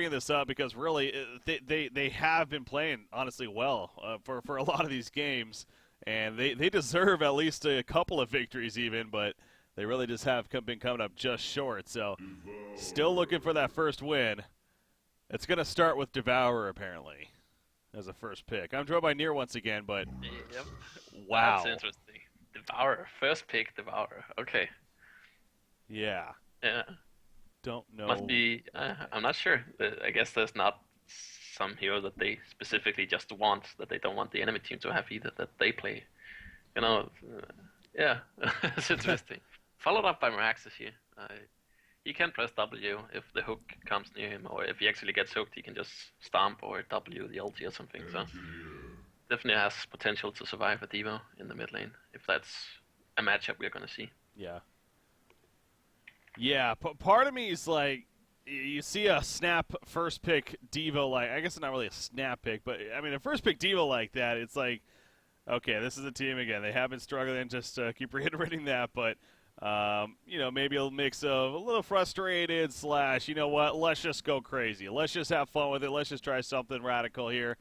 bringing this up because really they have been playing honestly well for a lot of these games, and they deserve at least a couple of victories even, but they really just have been coming up just short. So still looking for that first win. It's going to start with Devourer apparently as a first pick. I'm joined by Near once again, but Yep. wow. That's interesting. Devourer. First pick, Devourer. Okay. Yeah. Yeah. Don't know. Must be. I'm not sure. I guess there's not some hero that they specifically just want, that they don't want the enemy team to have either, that they play. You know, yeah. It's interesting. Followed up by Miraxis here. He can press W if the hook comes near him, or if he actually gets hooked, he can just stomp or W the ulti or something. So definitely has potential to survive a Devo in the mid lane, if that's a matchup we're gonna see. Yeah. Yeah, part of me is like, you see a snap first pick Devo like, I guess it's not really a snap pick, but I mean a first pick Devo like that, it's like, okay, this is a team again. They have been struggling, just keep reiterating that, but you know, maybe a mix of a little frustrated / you know what, let's just go crazy. Let's just have fun with it. Let's just try something radical here.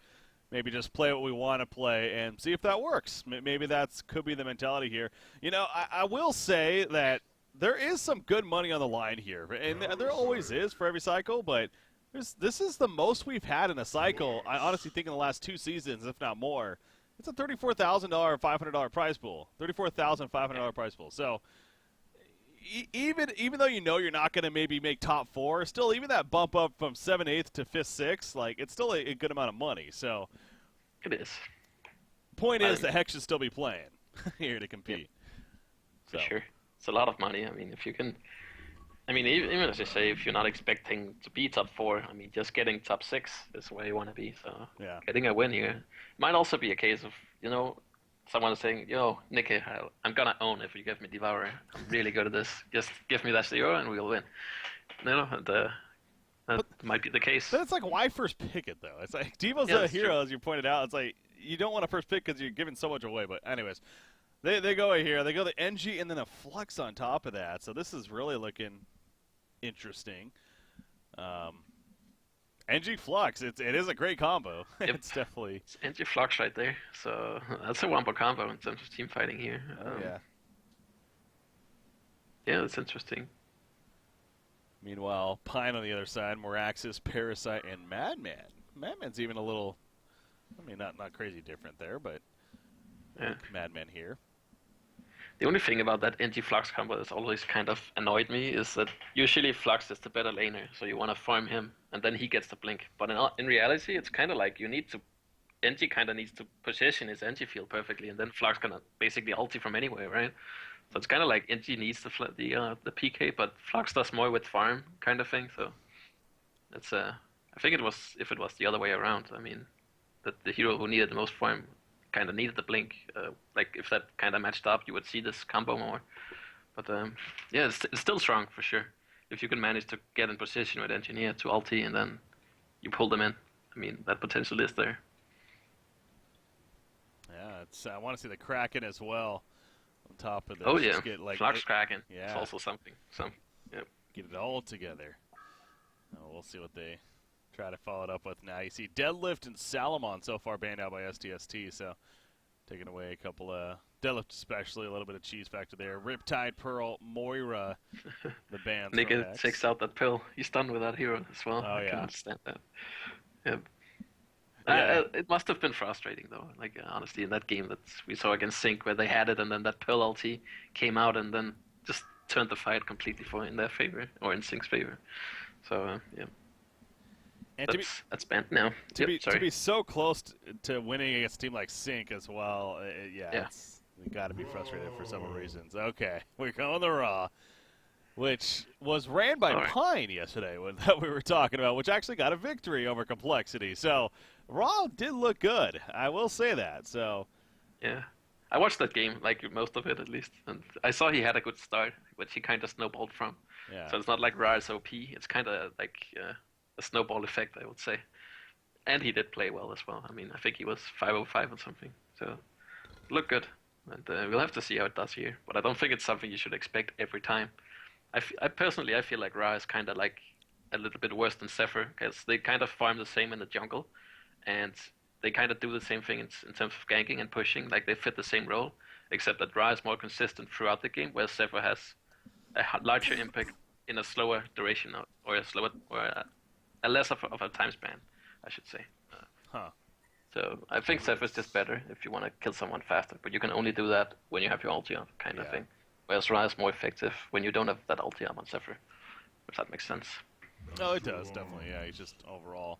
Maybe just play what we want to play and see if that works. Maybe that's could be the mentality here. You know, I will say that there is some good money on the line here, and there always is for every cycle, but this is the most we've had in a cycle, I honestly think, in the last 2 seasons, if not more. It's a $34,000, $500 prize pool. $34,500 prize pool. So even though you know you're not going to maybe make top 4, still even that bump up from 7/8 to 5th, 6th, like it's still a good amount of money. So It is. point is the Hex should still be playing here to compete. For sure. It's a lot of money. I mean, if you can, I mean, even as you say, if you're not expecting to be top 4, I mean, just getting top 6 is where you want to be. So yeah, getting a win here might also be a case of, you know, someone is saying, yo, Nicky, I'm gonna own if you give me Devourer. I'm really good at this. Just give me that 0 and we'll win. You know, that might be the case. But it's like, why first pick it though? It's like Devo's a hero, true, as you pointed out. It's like you don't want to first pick because you're giving so much away. But anyways. They go here. They go the NG and then a Flux on top of that. So this is really looking interesting. NG Flux, it is a great combo. Yep. It's definitely it's NG Flux right there. So that's a wombo combo in terms of team fighting here. Yeah. Yeah, that's interesting. Meanwhile, PinE on the other side, Miraxis, Parasite, and Madman. Madman's even a little, I mean, not crazy different there, but Madman here. The only thing about that NG Flux combo that's always kind of annoyed me is that usually Flux is the better laner, so you want to farm him, and then he gets the blink. But in reality, it's kind of like NG kind of needs to position his NG field perfectly, and then Flux can basically ulti from anywhere, right? So it's kind of like NG needs the PK, but Flux does more with farm kind of thing. So it's I think if it was the other way around, I mean, that the hero who needed the most farm kind of needed the blink. Like if that kind of matched up, you would see this combo more. But yeah, it's still strong for sure. If you can manage to get in position with Engineer to ulti and then you pull them in, I mean, that potential is there. Yeah, I want to see the Kraken as well on top of this. Oh yeah, get, like, Flux Kraken. Yeah, it's also something. Yep. Get it all together. We'll see what they try to follow it up with now. You see Deadlift and Salamon so far banned out by STST, so taking away a couple of Deadlift, especially a little bit of cheese factor there. Riptide, Pearl, Moira, the bans. Nigga takes out that pill. He's done with that hero as well. Oh, I yeah. can understand that. Yep. Yeah. It must have been frustrating though. Like honestly, in that game that we saw against Sync, where they had it and then that pill ulti came out and then just turned the fight completely in their favor or in Sync's favor. So yeah. And that's banned now. To be so close to winning against a team like Sync as well, yeah. We got to be frustrated for several reasons. Okay, we're going the Raw, which was ran by PinE yesterday that we were talking about, which actually got a victory over Complexity. So Raw did look good, I will say that. So yeah, I watched that game, like most of it at least, and I saw he had a good start, which he kind of snowballed from. Yeah. So it's not like Raw is OP. It's kind of like a snowball effect, I would say. And he did play well as well. I mean, I think he was 505 or something. So, look good. And we'll have to see how it does here. But I don't think it's something you should expect every time. I personally feel like Ra is kind of like a little bit worse than Zephyr because they kind of farm the same in the jungle, and they kind of do the same thing in terms of ganking and pushing. Like they fit the same role, except that Ra is more consistent throughout the game, where Zephyr has a larger impact in a slower duration or a slower or a less of a time span, I should say. Huh. So I think Zephyr is just better if you want to kill someone faster, but you can only do that when you have your ulti up, kind of thing. Whereas Ra is more effective when you don't have that ulti up on Zephyr, if that makes sense. No, it does, definitely. Yeah, he's just overall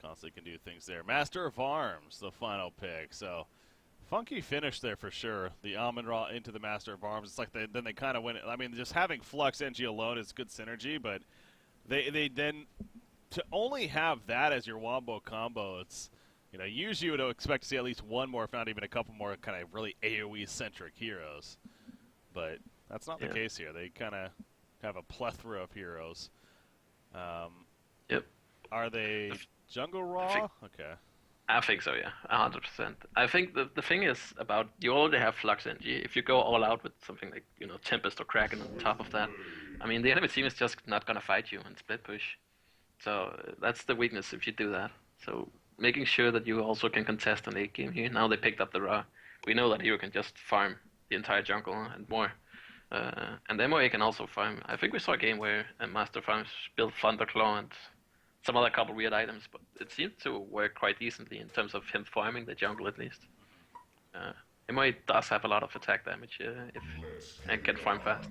constantly can do things there. Master of Arms, the final pick. So funky finish there for sure. The Almond Ra into the Master of Arms. It's like then they kind of win it. I mean, just having Flux NG alone is good synergy, but they then to only have that as your wombo combo, it's usually you would expect to see at least one more, if not even a couple more, kind of really AoE centric heroes. But that's not the case here. They kind of have a plethora of heroes. Yep. Are they jungle Raw? Okay. I think so, yeah, 100%. I think the thing is about you already have Flux NG. If you go all out with something like Tempest or Kraken on top of that, I mean the enemy team is just not gonna fight you and split push. So that's the weakness if you do that. So making sure that you also can contest the late game here. Now they picked up the Ra. We know that hero can just farm the entire jungle and more. And MOA can also farm. I think we saw a game where Master Farms built Thunderclaw and some other couple weird items, but it seemed to work quite decently in terms of him farming the jungle at least. MOA does have a lot of attack damage and can farm fast.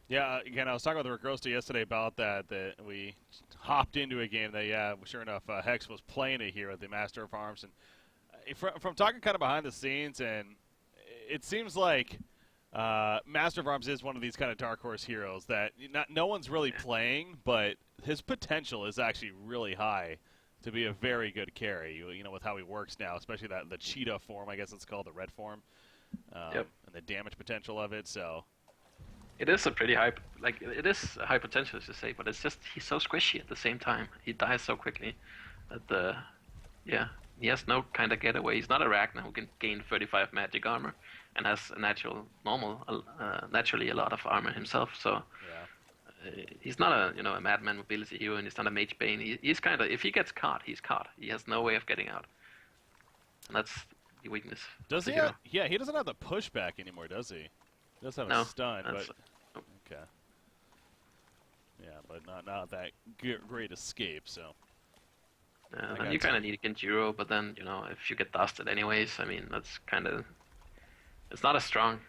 Yeah, again, I was talking with Rick Rosta yesterday about that we hopped into a game that, sure enough, Hex was playing it here with the Master of Arms. And from talking kind of behind the scenes, and it seems like Master of Arms is one of these kind of dark horse heroes that no one's really playing, but his potential is actually really high to be a very good carry, with how he works now, especially the cheetah form, I guess it's called, the red form, and the damage potential of it, so... It is a pretty high, it is a high potential to say, but it's just, he's so squishy at the same time. He dies so quickly that, he has no kind of getaway. He's not a Ragnar who can gain 35 magic armor and has a naturally a lot of armor himself, so... He's not a Madman mobility hero, and he's not a Mage Bane. He's kind of, if he gets caught, he's caught. He has no way of getting out. And that's the weakness. Does he have, he doesn't have the pushback anymore, does he? He does have a stun, but... Okay. Yeah, but not that great escape, so... then you kind of need a Genjuro, but then, if you get dusted anyways, I mean, that's kind of... It's not as strong.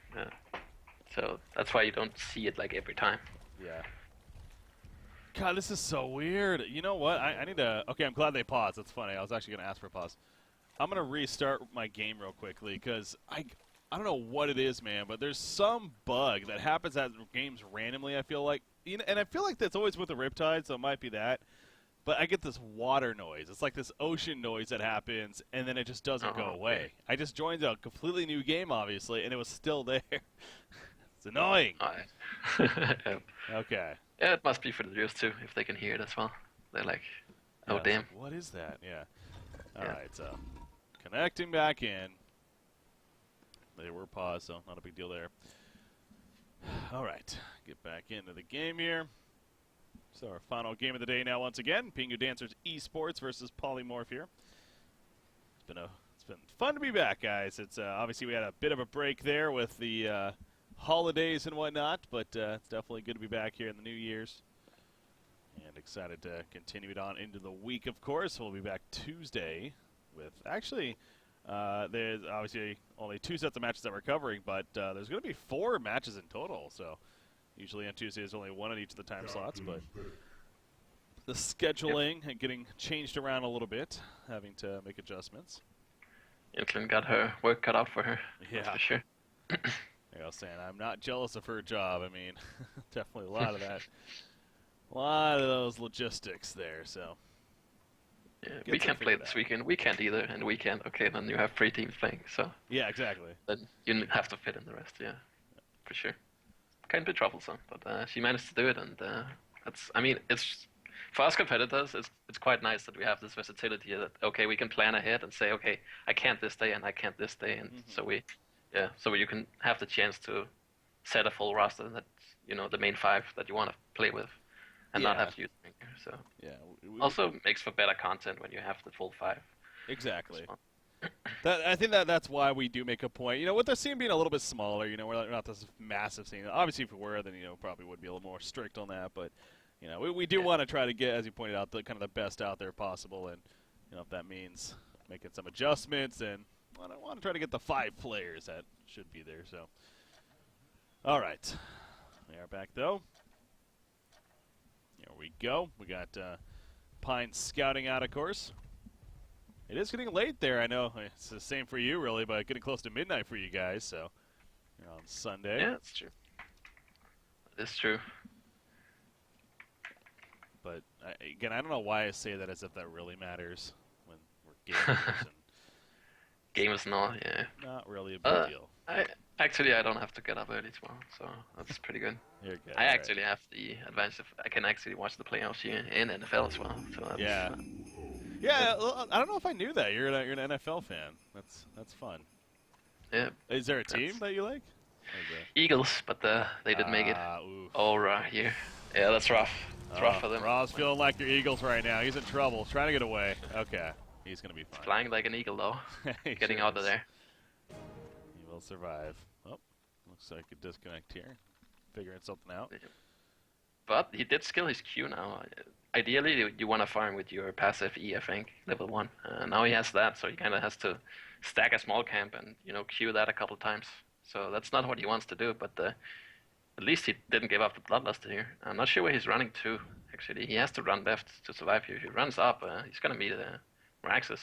So that's why you don't see it, every time. Yeah. God, this is so weird. You know what? I need to... Okay, I'm glad they paused. That's funny. I was actually going to ask for a pause. I'm going to restart my game real quickly, because I don't know what it is, man, but there's some bug that happens at games randomly, I feel like. And I feel like that's always with the Riptide, so it might be that. But I get this water noise. It's like this ocean noise that happens, and then it just doesn't go away. I just joined a completely new game, obviously, and it was still there. It's annoying. Okay. Yeah, it must be for the viewers too, if they can hear it as well. They're like, oh damn. What is that? Yeah. Alright, so connecting back in. They were paused, so not a big deal there. Alright, get back into the game here. So our final game of the day now once again, PinE Dancers Esports versus Polymorph here. It's been fun to be back, guys. It's obviously we had a bit of a break there with the holidays and whatnot, but it's definitely good to be back here in the New Year's. And excited to continue it on into the week, of course. We'll be back Tuesday with, actually, there's obviously only 2 sets of matches that we're covering, but there's going to be 4 matches in total. So usually on Tuesday there's only 1 at each of the time slots, but the scheduling and getting changed around a little bit, having to make adjustments. Inclin got her work cut out for her, that's for sure. I was saying, I'm not jealous of her job. I mean, definitely a lot of that. A lot of those logistics there, so. Yeah, we can't play this weekend. We can't either, and we can't. Okay, then you have 3 teams playing, so. Yeah, exactly. Then you have to fit in the rest, for sure. Kind of be troublesome, but she managed to do it, and that's. I mean, it's for us competitors. It's quite nice that we have this versatility that we can plan ahead and say I can't this day and I can't this day, and so you can have the chance to set a full roster that's the main 5 that you want to play with. and not have to use finger. So Yeah. also makes for better content when you have the full 5. Exactly. I think that's why we do make a point. With the scene being a little bit smaller, we're not this massive scene. Obviously, if we were, then probably would be a little more strict on that. But we do want to try to get, as you pointed out, the kind of the best out there possible, and if that means making some adjustments, and I want to try to get the 5 players that should be there. So, all right, we are back though. Here we go. We got PinE scouting out, of course. It is getting late there. I know it's the same for you, really, but getting close to midnight for you guys. So, on Sunday. Yeah, that's true. It's true. But again, I don't know why I say that as if that really matters when we're gamers. And game is not, not really a big deal. I don't have to get up early tomorrow, so that's pretty good. You're good. I actually have the advantage of I can actually watch the playoffs here in NFL as well. So that's, yeah. I don't know if I knew that. You're an NFL fan. That's fun. Yeah. Is there a team that you like? Eagles, but they didn't make it. Oof. All right, here. Yeah, that's rough. It's rough for them. Rob's feeling like your Eagles right now. He's in trouble. He's trying to get away. Okay. He's going to be fine. Flying like an eagle, though. Getting out of there. He will survive. Oh, looks like a disconnect here. Figuring something out. But he did skill his Q now. Ideally, you want to farm with your passive E, I think, level 1. Now he has that, so he kind of has to stack a small camp and, Q that a couple times. So that's not what he wants to do, but at least he didn't give up the Bloodluster here. I'm not sure where he's running to, actually. He has to run left to survive here. If he runs up, he's going to meet Meraxes.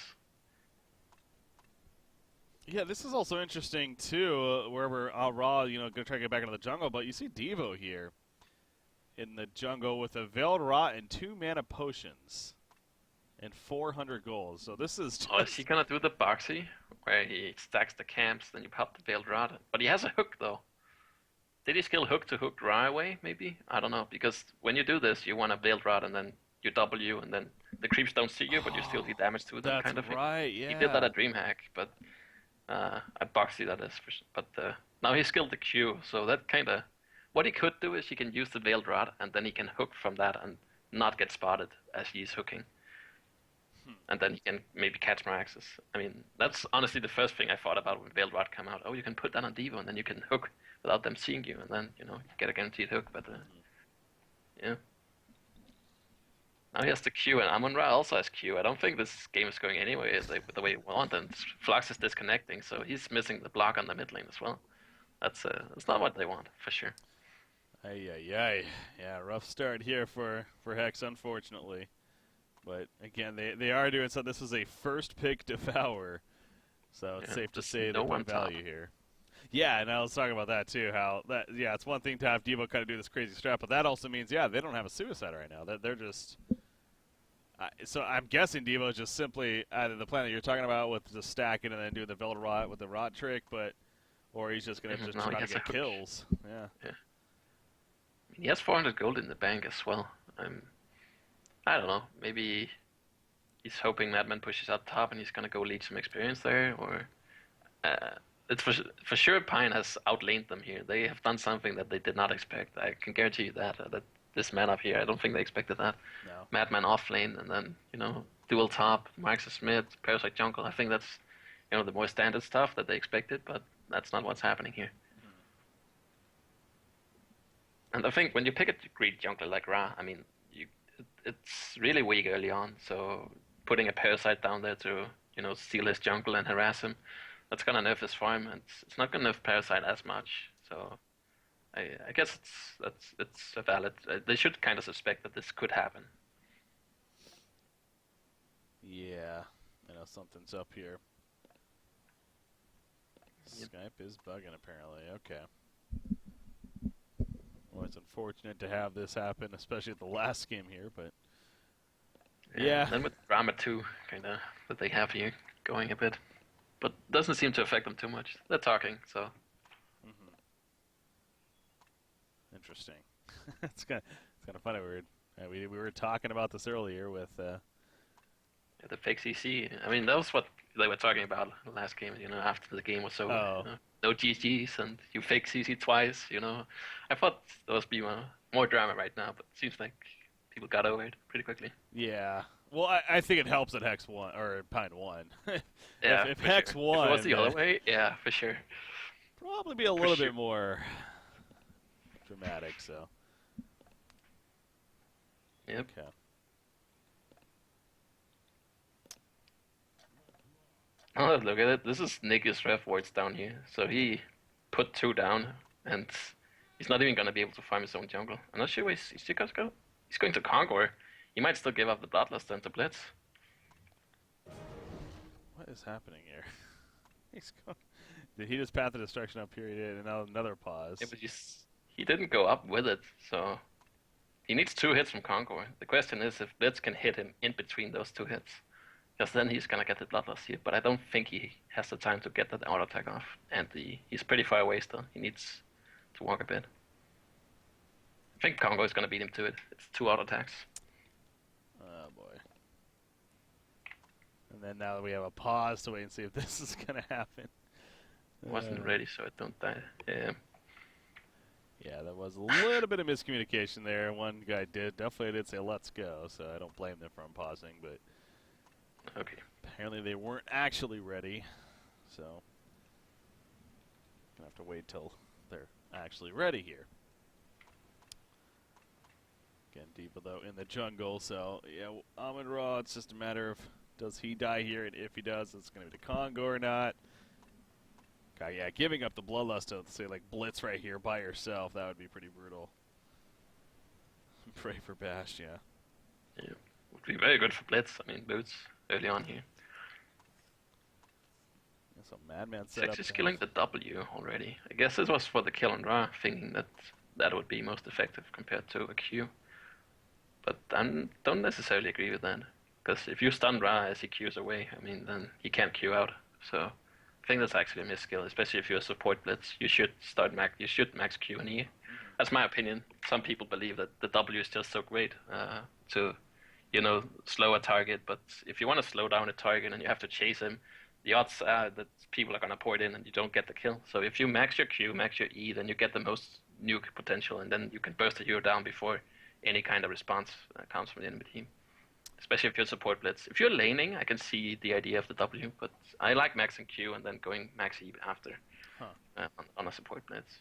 Yeah, this is also interesting, too, wherever Ra, going to try to get back into the jungle, but you see Devo here in the jungle with a Veiled Rot and 2 mana potions and 400 gold. So this is just... Oh, is he going to do the boxy, where he stacks the camps, then you pop the Veiled Rot? But he has a hook, though. Did he skill hook to hook Ra away, maybe? I don't know, because when you do this, you want a Veiled Rot, and then you W, and then the creeps don't see you, but you still do damage to them, kind of thing. Right, yeah. He did that at DreamHack, but at Boxy, that is. But now he skilled the Q, so that kind of... What he could do is he can use the Veiled Rod, and then he can hook from that and not get spotted as he's hooking. And then he can maybe catch Meraxes. I mean, that's honestly the first thing I thought about when Veiled Rod came out. Oh, you can put that on Devo, and then you can hook without them seeing you, and then, you get a guaranteed hook. But, yeah. Now he has the Q, and Amon-Ra also has Q. I don't think this game is going anywhere the way you want, and Flux is disconnecting, so he's missing the block on the mid lane as well. That's not what they want, for sure. Yeah, rough start here for Hex, unfortunately. But again, they are doing so. This is a first pick Devourer, so it's safe to say they put value here. Yeah, and I was talking about that too. It's one thing to have Devo kind of do this crazy strat, but that also means they don't have a suicide right now. They're just. So I'm guessing Devo is just simply either the plan that you're talking about with the stacking and then doing the Veiled Rot with the Rot trick, or he's just gonna try to get kills. Yeah. He has 400 gold in the bank as well. I don't know. Maybe he's hoping Madman pushes out top and he's gonna go lead some experience there, or it's for sure PinE has outlaned them here. They have done something that they did not expect. I can guarantee you that this man up here, I don't think they expected that. No. Madman off lane and then dual top, Meraxes mid, Parasite jungle. I think that's the more standard stuff that they expected, but that's not what's happening here. And I think when you pick a greedy jungler like Ra, I mean, it's really weak early on. So putting a Parasite down there to steal his jungle and harass him, that's gonna nerf his farm, and it's not gonna nerf Parasite as much. So I guess it's a valid. They should kind of suspect that this could happen. Yeah, I know something's up here. Skype is bugging apparently. Okay. Well, it's unfortunate to have this happen, especially at the last game here, but yeah. Then with drama 2, kind of that they have here going a bit, but doesn't seem to affect them too much. They're talking, so. Interesting. It's kind of funny. We were talking about this earlier with the fake CC. I mean, that was what they were talking about last game. After the game was over. No GGs and you fake CC twice. I thought there must be more drama right now, but it seems like people got over it pretty quickly. Yeah. Well, I think it helps that Hex won, or PinE won. Yeah, if for Hex sure. won, If it was the other way, yeah, for sure. probably be a little bit more dramatic. So. Yep. Okay. Oh, look at it. This is Nicky's ref wards down here. So he put 2 down, and he's not even going to be able to farm his own jungle. I'm not sure where he's going to go. He's going to Conquer. He might still give up the Bloodlust then to Blitz. What is happening here? He's going. Did he just path the destruction up here? He did, and now another pause. Yeah, but he didn't go up with it, so he needs 2 hits from Conquer. The question is if Blitz can hit him in between those 2 hits. Because then he's going to get the Bloodlust here, but I don't think he has the time to get that auto attack off. And he's pretty far away still. He needs to walk a bit. I think Congo is going to beat him to it. It's 2 auto attacks. Oh boy. And then now we have a pause to wait and see if this is going to happen. Wasn't ready, so I don't die. Yeah. Yeah, that was a little bit of miscommunication there. One guy definitely did say let's go, so I don't blame them for pausing, but Okay. apparently they weren't actually ready, so gonna have to wait till they're actually ready here. Again, D.Va though in the jungle, so yeah, Amon Ra, it's just a matter of does he die here, and if he does, it's gonna be the Congo or not. God, yeah, giving up the Bloodlust to say like Blitz right here by yourself, that would be pretty brutal. Pray for Bash, yeah. Yeah. Would be very good for Blitz. I mean, boots early on here. So Madman It's set up. actually skilling the W already. I guess this was for the kill on Ra, thinking that that would be most effective compared to a Q. But I don't necessarily agree with that. Because if you stun Ra as he Qs away, I mean, then he can't Q out. So I think that's actually a miss skill, especially if you're a support Blitz. You should max Q and E. That's my opinion. Some people believe that the W is just so great to, slow a target. But if you want to slow down a target and you have to chase him, the odds are that people are going to pour it in and you don't get the kill. So if you max your Q, max your E, then you get the most nuke potential, and then you can burst the hero down before any kind of response comes from the enemy team. Especially if you're support Blitz. If you're laning, I can see the idea of the W, but I like maxing Q and then going max E after on a support Blitz.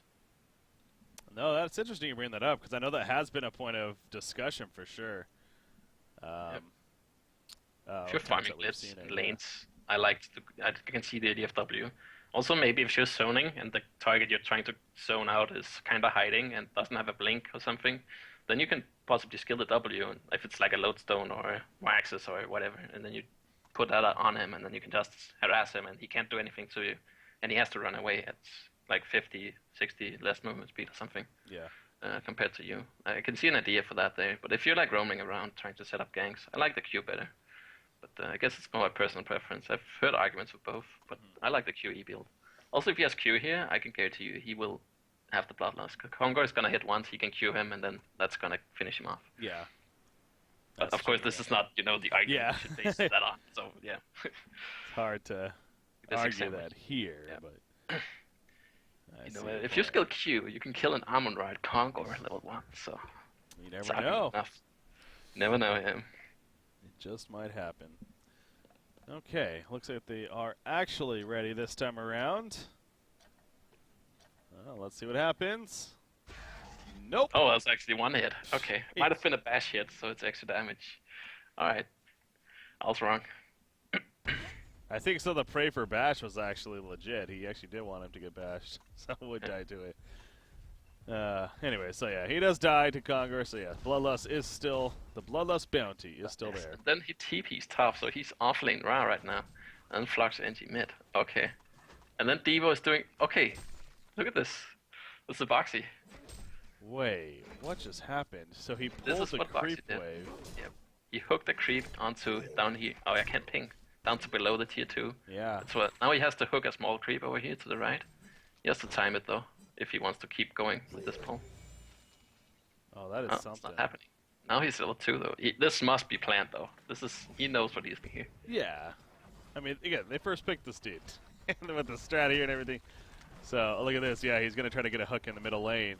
No, that's interesting you bring that up, because I know that has been a point of discussion for sure. If you're farming Blitz in lanes, I can see the idea of W. Also, maybe if you're zoning and the target you're trying to zone out is kind of hiding and doesn't have a blink or something, then you can possibly skill the W, and if it's like a lodestone or Waxes or whatever, and then you put that on him, and then you can just harass him, and he can't do anything to you, and he has to run away at like 50, 60 less movement speed or something. Yeah. Compared to you. I can see an idea for that there, but if you're like roaming around trying to set up ganks, I like the Q better. But I guess it's more a personal preference. I've heard arguments for both, but I like the QE build. Also, if he has Q here, I can guarantee you he will have the Bloodlust. Congo is going to hit once, he can Q him, and then that's going to finish him off. Yeah. But of course, this is not, the argument you should base that on. So, yeah. It's hard to argue that here, but... if you skill Q, you can kill an Amon Ra at Congo level 1, so... You never know. Never know, yeah. It just might happen. Okay, looks like they are actually ready this time around. Well, let's see what happens. Nope. Oh, that's actually one hit. Okay, might have been a bash hit, so it's extra damage. Alright. I was wrong. I think so. The pray for bash was actually legit. He actually did want him to get bashed, so I would die to it. Anyway, so yeah, he does die to Congress. So yeah, Bloodlust is still, the Bloodlust bounty is still there. Then he TP's top, so he's offlane Ra right now. And Flux NG mid. Okay. And then Devo is doing, okay, look at this. This is Boxy. Wait, what just happened? So he pulled the creep wave. Yep. He hooked the creep onto down here. Oh, I can't ping. Down to below the tier 2. Yeah. That's what. Now he has to hook a small creep over here to the right. He has to time it though, if he wants to keep going with this pull. Oh, that is something. It's not happening. Now he's level 2 though. This must be planned though. He knows what he's doing here. Yeah. I mean, again, they first picked this dude. with the strat here and everything. So, look at this. Yeah, he's going to try to get a hook in the middle lane.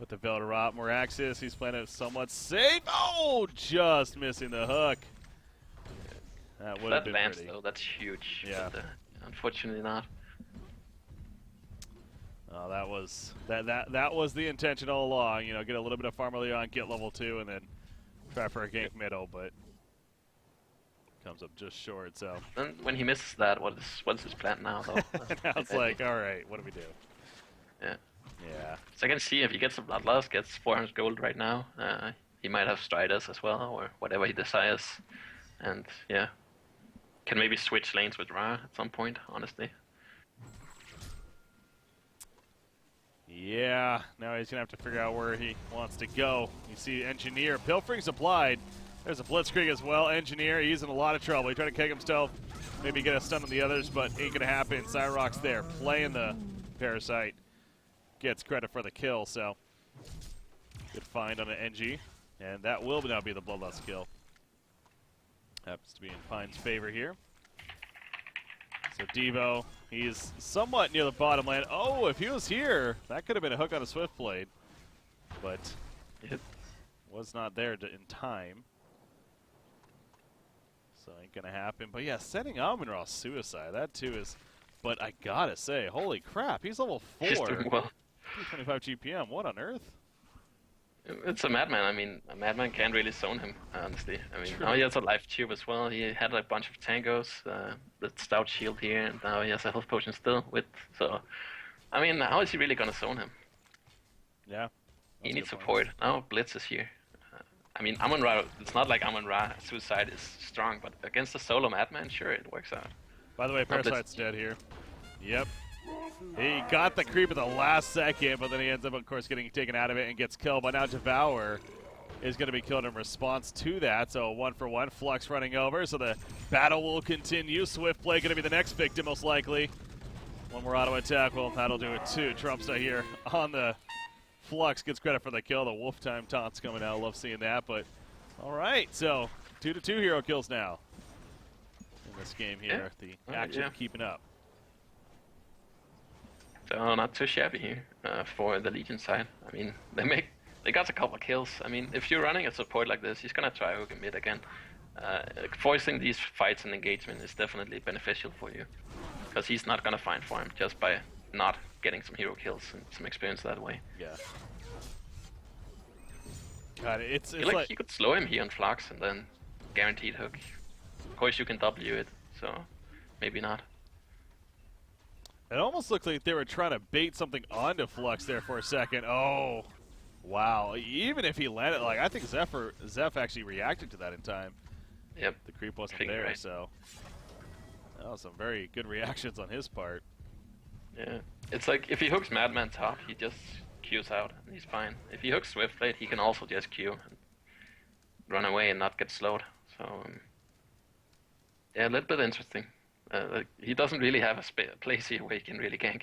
With the Velderot Moraxis, he's playing it somewhat safe. Oh, just missing the hook. That would have been lands, pretty. though, that's huge. Yeah. But, unfortunately not. Oh, that was the intention all along. You know, get a little bit of farm early on, get level 2, and then try for a gank middle, but comes up just short. So Then when he misses that, what's his plan now, though? now it's like, all right, what do we do? Yeah. Yeah. So I can see if he gets a Bloodlust, gets 400 gold right now, he might have Striders as well, or whatever he desires. And yeah, can maybe switch lanes with Ra at some point, honestly. Yeah, now he's going to have to figure out where he wants to go. You see Engineer, Pilfering's applied. There's a Blitzkrieg as well. Engineer, he's in a lot of trouble. He tried to keg himself, maybe get a stun on the others, but ain't going to happen. Cyrock's there, playing the Parasite. Gets credit for the kill, so good find on an NG. And that will now be the Bloodlust kill. Happens to be in Pine's favor here. So Devo, he's somewhat near the bottom lane. Oh, if he was here, that could have been a hook on a Swiftblade. But it was not there in time. So ain't gonna happen. But yeah, setting Amun-Ra suicide, that too is, but I gotta say, holy crap, he's level 4. He's doing well. 225 GPM, what on earth? It's a Madman. I mean, a Madman can't really zone him, honestly. I mean, now he has a life tube as well. He had a bunch of tangos, the stout shield here, and now he has a health potion still with. So, I mean, how is he really gonna zone him? Yeah. He needs support. Now Blitz is here. I mean, Amun-Ra, it's not like Amun-Ra suicide is strong, but against a solo Madman, sure, it works out. By the way, Parasite's dead here. Yep. He got the creep at the last second, but then he ends up, of course, getting taken out of it and gets killed. But now Devourer is going to be killed in response to that. So 1-for-1, Flux running over. So the battle will continue. Swiftblade going to be the next victim, most likely. One more auto attack. Well, that'll do it too. Trumpsta here on the Flux gets credit for the kill. The Wolf Time taunts coming out. Love seeing that. But all right, so 2-2 hero kills now in this game here. Yeah. The action keeping up. So not too shabby here for the Legion side. I mean, they got a couple of kills. I mean, if you're running a support like this, he's gonna try hooking mid again. Forcing these fights and engagement is definitely beneficial for you, because he's not gonna find farm just by not getting some hero kills and some experience that way. Yeah. God, it's like you could slow him here on Flux and then guaranteed hook. Of course, you can W it, so maybe not. It almost looked like they were trying to bait something onto Flux there for a second. Oh, wow. Even if he landed, like, I think Zeph actually reacted to that in time. Yep. The creep wasn't there, right. So that was some very good reactions on his part. Yeah. It's like, if he hooks Madman top, he just Qs out, and he's fine. If he hooks Swiftblade, he can also just Q and run away and not get slowed. So, yeah, a little bit interesting. Like, he doesn't really have a place here where he can really gank.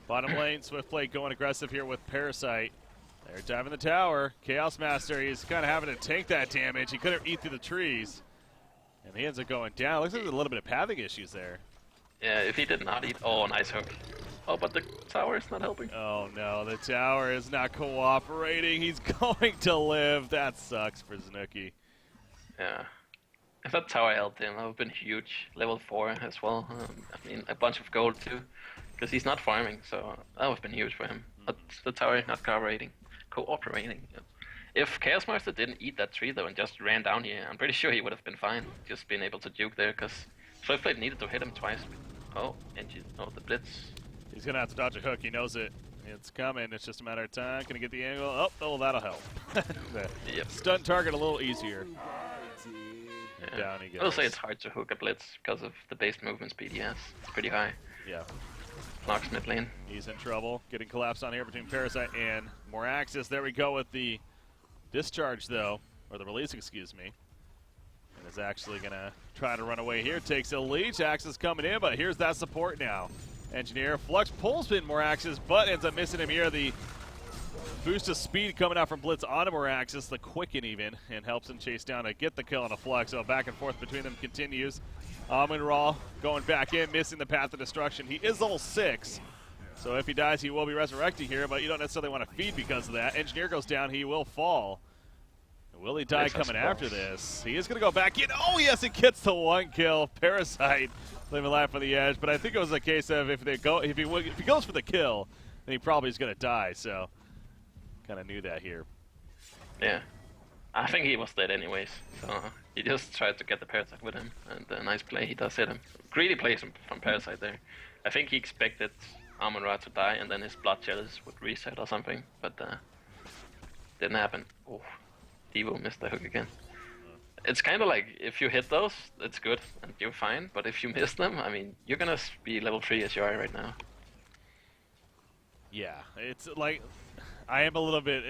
Bottom lane, Swiftblade going aggressive here with Parasite. They're diving the tower. Chaos Master, he's kind of having to tank that damage. He couldn't eat through the trees. And he ends up going down. Looks like there's a little bit of pathing issues there. Yeah, if he did not eat... Oh, nice hook. Oh, but the tower is not helping. Oh, no, the tower is not cooperating. He's going to live. That sucks for Znooky. Yeah. If that tower helped him, that would have been huge. Level 4 as well. I mean, a bunch of gold too. Because he's not farming, so that would have been huge for him. But the tower is not cooperating. If Chaos Master didn't eat that tree though and just ran down here, I'm pretty sure he would have been fine. Just being able to juke there, because Swiftblade needed to hit him twice. Oh, the Blitz. He's going to have to dodge a hook. He knows it. It's coming. It's just a matter of time. Can he get the angle? Oh, that'll help. Yep. Stun target a little easier. Yeah. Down he goes. I will say it's hard to hook a Blitz because of the base movement speed he has. It's pretty high. Yeah. Flux mid lane. He's in trouble. Getting collapsed on here between Parasite and Moraxis. There we go with the discharge, though. Or the release, excuse me. And is actually going to try to run away here. Takes a leech. Axis coming in, but here's that support now. Engineer. Flux pulls in Moraxis, but ends up missing him here. The boost of speed coming out from Blitz onto Moraxis, the quicken even, and helps him chase down to get the kill on a Flux. So back and forth between them continues. Amun-Ra going back in, missing the path of destruction. He is level 6. So if he dies, he will be resurrecting here, but you don't necessarily want to feed because of that. Engineer goes down, he will fall. Will he die coming after this? He is going to go back in. Oh, yes, he gets the 1 kill. Parasite living life on the edge, but I think it was a case of if he goes for the kill, then he probably is going to die, so kind of knew that here. Yeah. I think he was dead anyways, so he just tried to get the Parasite with him, and a nice play, he does hit him. Greedy plays from Parasite there. I think he expected Amon-Ra to die, and then his Blood Chalice would reset or something, but didn't happen. Oh, Devo missed the hook again. It's kind of like, if you hit those, it's good, and you're fine, but if you miss them, I mean, you're gonna be level 3 as you are right now. Yeah, it's like, I am a little bit,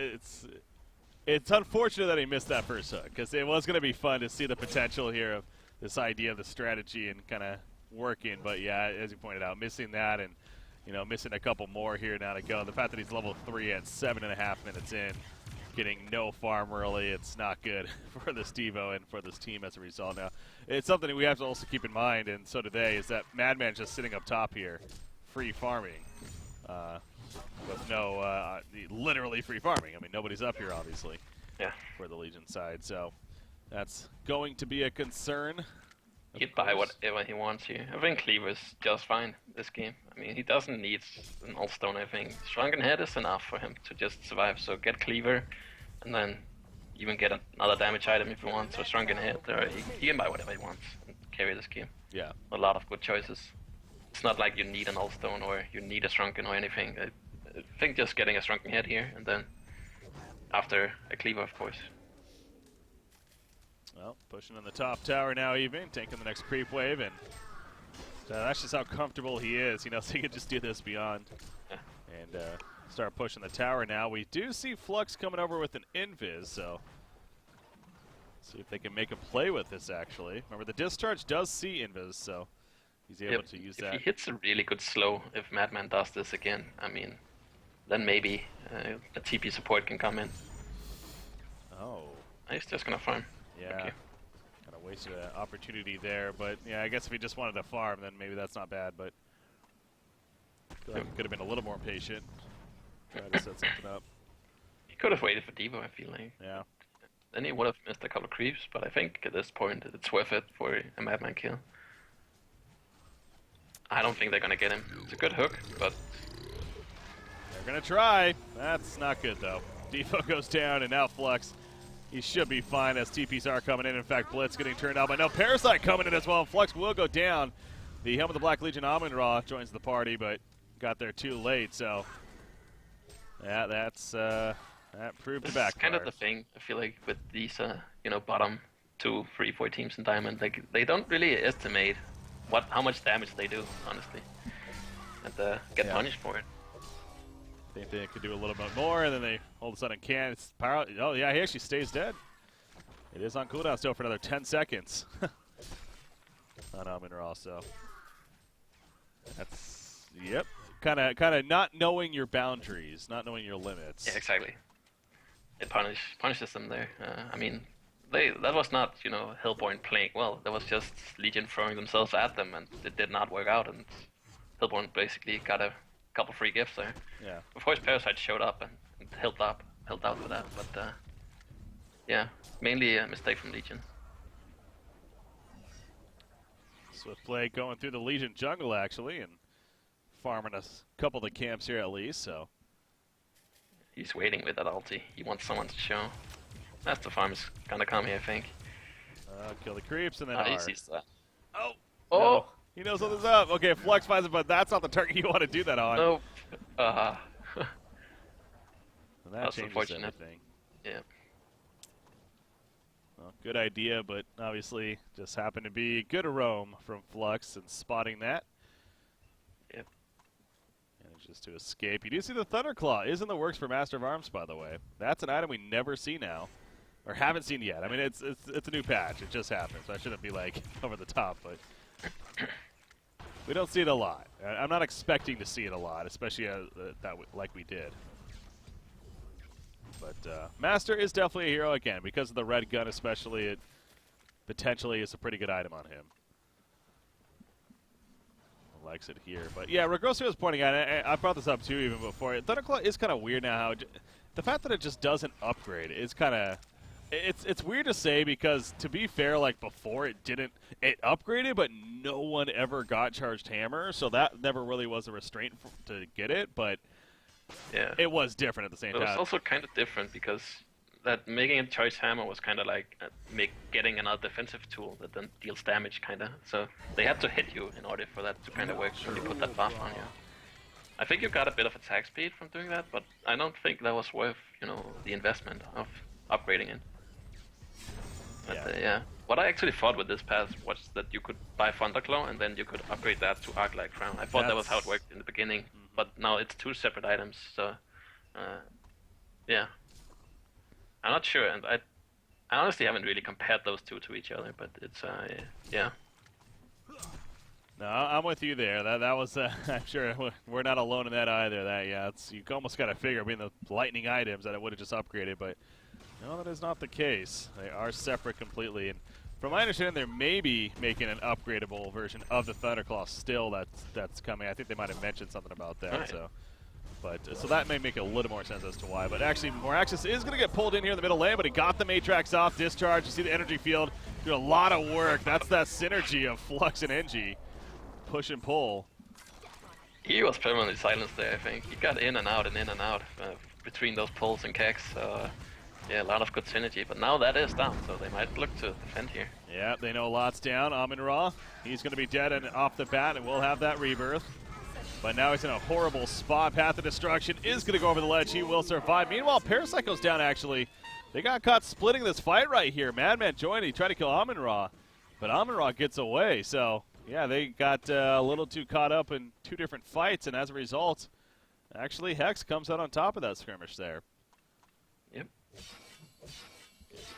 it's unfortunate that he missed that first hook, because it was going to be fun to see the potential here of this idea of the strategy and kind of working, but yeah, as you pointed out, missing that and, you know, missing a couple more here now to go. The fact that he's level 3 at 7.5 minutes in, getting no farm early, it's not good for this Devo and for this team as a result. Now, it's something we have to also keep in mind, and so do they, is that Madman's just sitting up top here, free farming. With no, literally free farming. I mean, nobody's up here, obviously, for the Legion side, so that's going to be a concern. He'd buy whatever he wants here. I think Cleaver's just fine this game. I mean, he doesn't need an All-Stone, I think. Shrunken Head is enough for him to just survive, so get Cleaver, and then even get another damage item if he wants, or Shrunken Head, or he can buy whatever he wants and carry this game. Yeah. A lot of good choices. It's not like you need an All-Stone or you need a Shrunken or anything. I think just getting a Shrunken Head here, and then after a Cleaver, of course. Well, pushing in the top tower now even, taking the next creep wave, and that's just how comfortable he is. He knows he can just do this beyond and start pushing the tower now. We do see Flux coming over with an invis, so see if they can make him play with this, actually. Remember, the discharge does see invis, so he's able to use that. If he hits a really good slow, if Madman does this again, I mean, then maybe a TP support can come in. Oh. He's just gonna farm. Yeah. Okay. Kind of wasted an opportunity there, but yeah, I guess if he just wanted to farm, then maybe that's not bad, but I feel like he could have been a little more patient. Try to set something up. He could have waited for Devo, I feel like. Yeah. Then he would have missed a couple of creeps, but I think at this point it's worth it for a Madman kill. I don't think they're gonna get him. It's a good hook, but they're gonna try. That's not good though. Devo goes down, and now Flux. He should be fine as TPs are coming in. In fact, Blitz getting turned out by no Parasite coming in as well. Flux will go down. The Helm of the Black Legion Amon-Ra joins the party, but got there too late. So yeah, that proved to backfire. It's kind of the thing I feel like with these, bottom 2, 3, 4 teams in Diamond. Like they don't really estimate how much damage they do, honestly, and get punished for it. Think they could do a little bit more, and then they all of a sudden can't. It's power. Oh yeah, he actually stays dead. It is on cooldown still for another 10 seconds. On Amon-Ra, so that's kind of not knowing your boundaries, not knowing your limits. Yeah, exactly. It punishes them there. I mean, that was not Hellborn playing well. That was just Legion throwing themselves at them, and it did not work out. And Hellborn basically got a couple free gifts there. Yeah. Of course, Parasite showed up and held out for that, but yeah, mainly a mistake from Legion. Swift play going through the Legion jungle actually, and farming a couple of the camps here at least. So he's waiting with that ulti. He wants someone to show. That's the farm is gonna come here, I think. Kill the creeps and then he sees that. Oh. Oh. No. He knows something's up. Okay, Flux finds it, but that's not the target you want to do that on. Nope. And That's changes unfortunate. everything. Yeah. Well, good idea, but obviously just happened to be good roam from Flux and spotting that. Yep. Manages to escape. You do see the Thunderclaw is in the works for Master of Arms, by the way. That's an item we never see now, or haven't seen yet. I mean, it's a new patch. It just happened, so I shouldn't be like over the top, but we don't see it a lot. I'm not expecting to see it a lot, especially like we did. But Master is definitely a hero again because of the red gun, especially. It potentially is a pretty good item on him. Likes it here. But yeah, Regrosio was pointing out, I brought this up too even before. Thunderclaw is kind of weird now. How the fact that it just doesn't upgrade is kind of, it's weird to say because to be fair, like before it upgraded, but no one ever got charged hammer, so that never really was a restraint to get it. But yeah, it was different at the same time. It was also kind of different because that making it charge hammer was kind of like getting another defensive tool that then deals damage, kind of. So they had to hit you in order for that to kind of work when you put that buff on you. I think you got a bit of attack speed from doing that, but I don't think that was worth, the investment of upgrading it. But yeah, what I actually thought with this pass was that you could buy Thunderclaw and then you could upgrade that to Arc-like Crown. I thought that was how it worked in the beginning, but now it's two separate items, so yeah. I'm not sure, and I honestly haven't really compared those two to each other, but it's, yeah. No, I'm with you there. That was, I'm sure we're not alone in that either. You almost got to figure, being the lightning items, that it would have just upgraded, but no, that is not the case. They are separate completely, and from my understanding, they're maybe making an upgradable version of the Thunderclaw still that's coming. I think they might have mentioned something about that, right. So that may make a little more sense as to why. But actually, Moraxis is going to get pulled in here in the middle lane, but he got the Matrax off, discharge. You see the energy field do a lot of work. That's that synergy of Flux and NG. Push and pull. He was permanently silenced there, I think. He got in and out between those pulls and kicks. So, yeah, a lot of good synergy. But now that is down, so they might look to defend here. Yeah, they know Lot's down. Amun-Ra, he's going to be dead and off the bat, and we'll have that rebirth. But now he's in a horrible spot. Path of Destruction is going to go over the ledge. He will survive. Meanwhile, Parapsycho's down, actually. They got caught splitting this fight right here. Madman joined. He tried to kill Amun-Ra, but Amun-Ra gets away. So, yeah, they got a little too caught up in two different fights, and as a result, actually, Hex comes out on top of that skirmish there. Yep.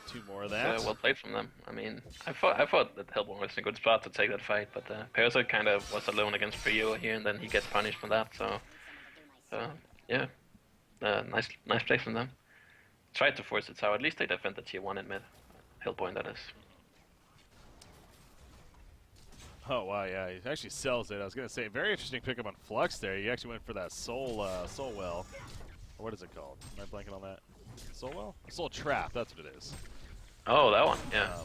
Two more of that. Well played from them. I mean, I thought that Hellborn was in a good spot to take that fight, but Parasite kind of was alone against Frio here, and then he gets punished for that. So, yeah, nice play from them. Tried to force it, so at least they defend the tier 1 in mid. Hellborn, that is. Oh wow, yeah, he actually sells it. I was gonna say, very interesting pickup on Flux there. He actually went for that Soul Well. Or what is it called? Am I blanking on that? Soul Well? Soul Trap. That's what it is. Oh, that one, yeah.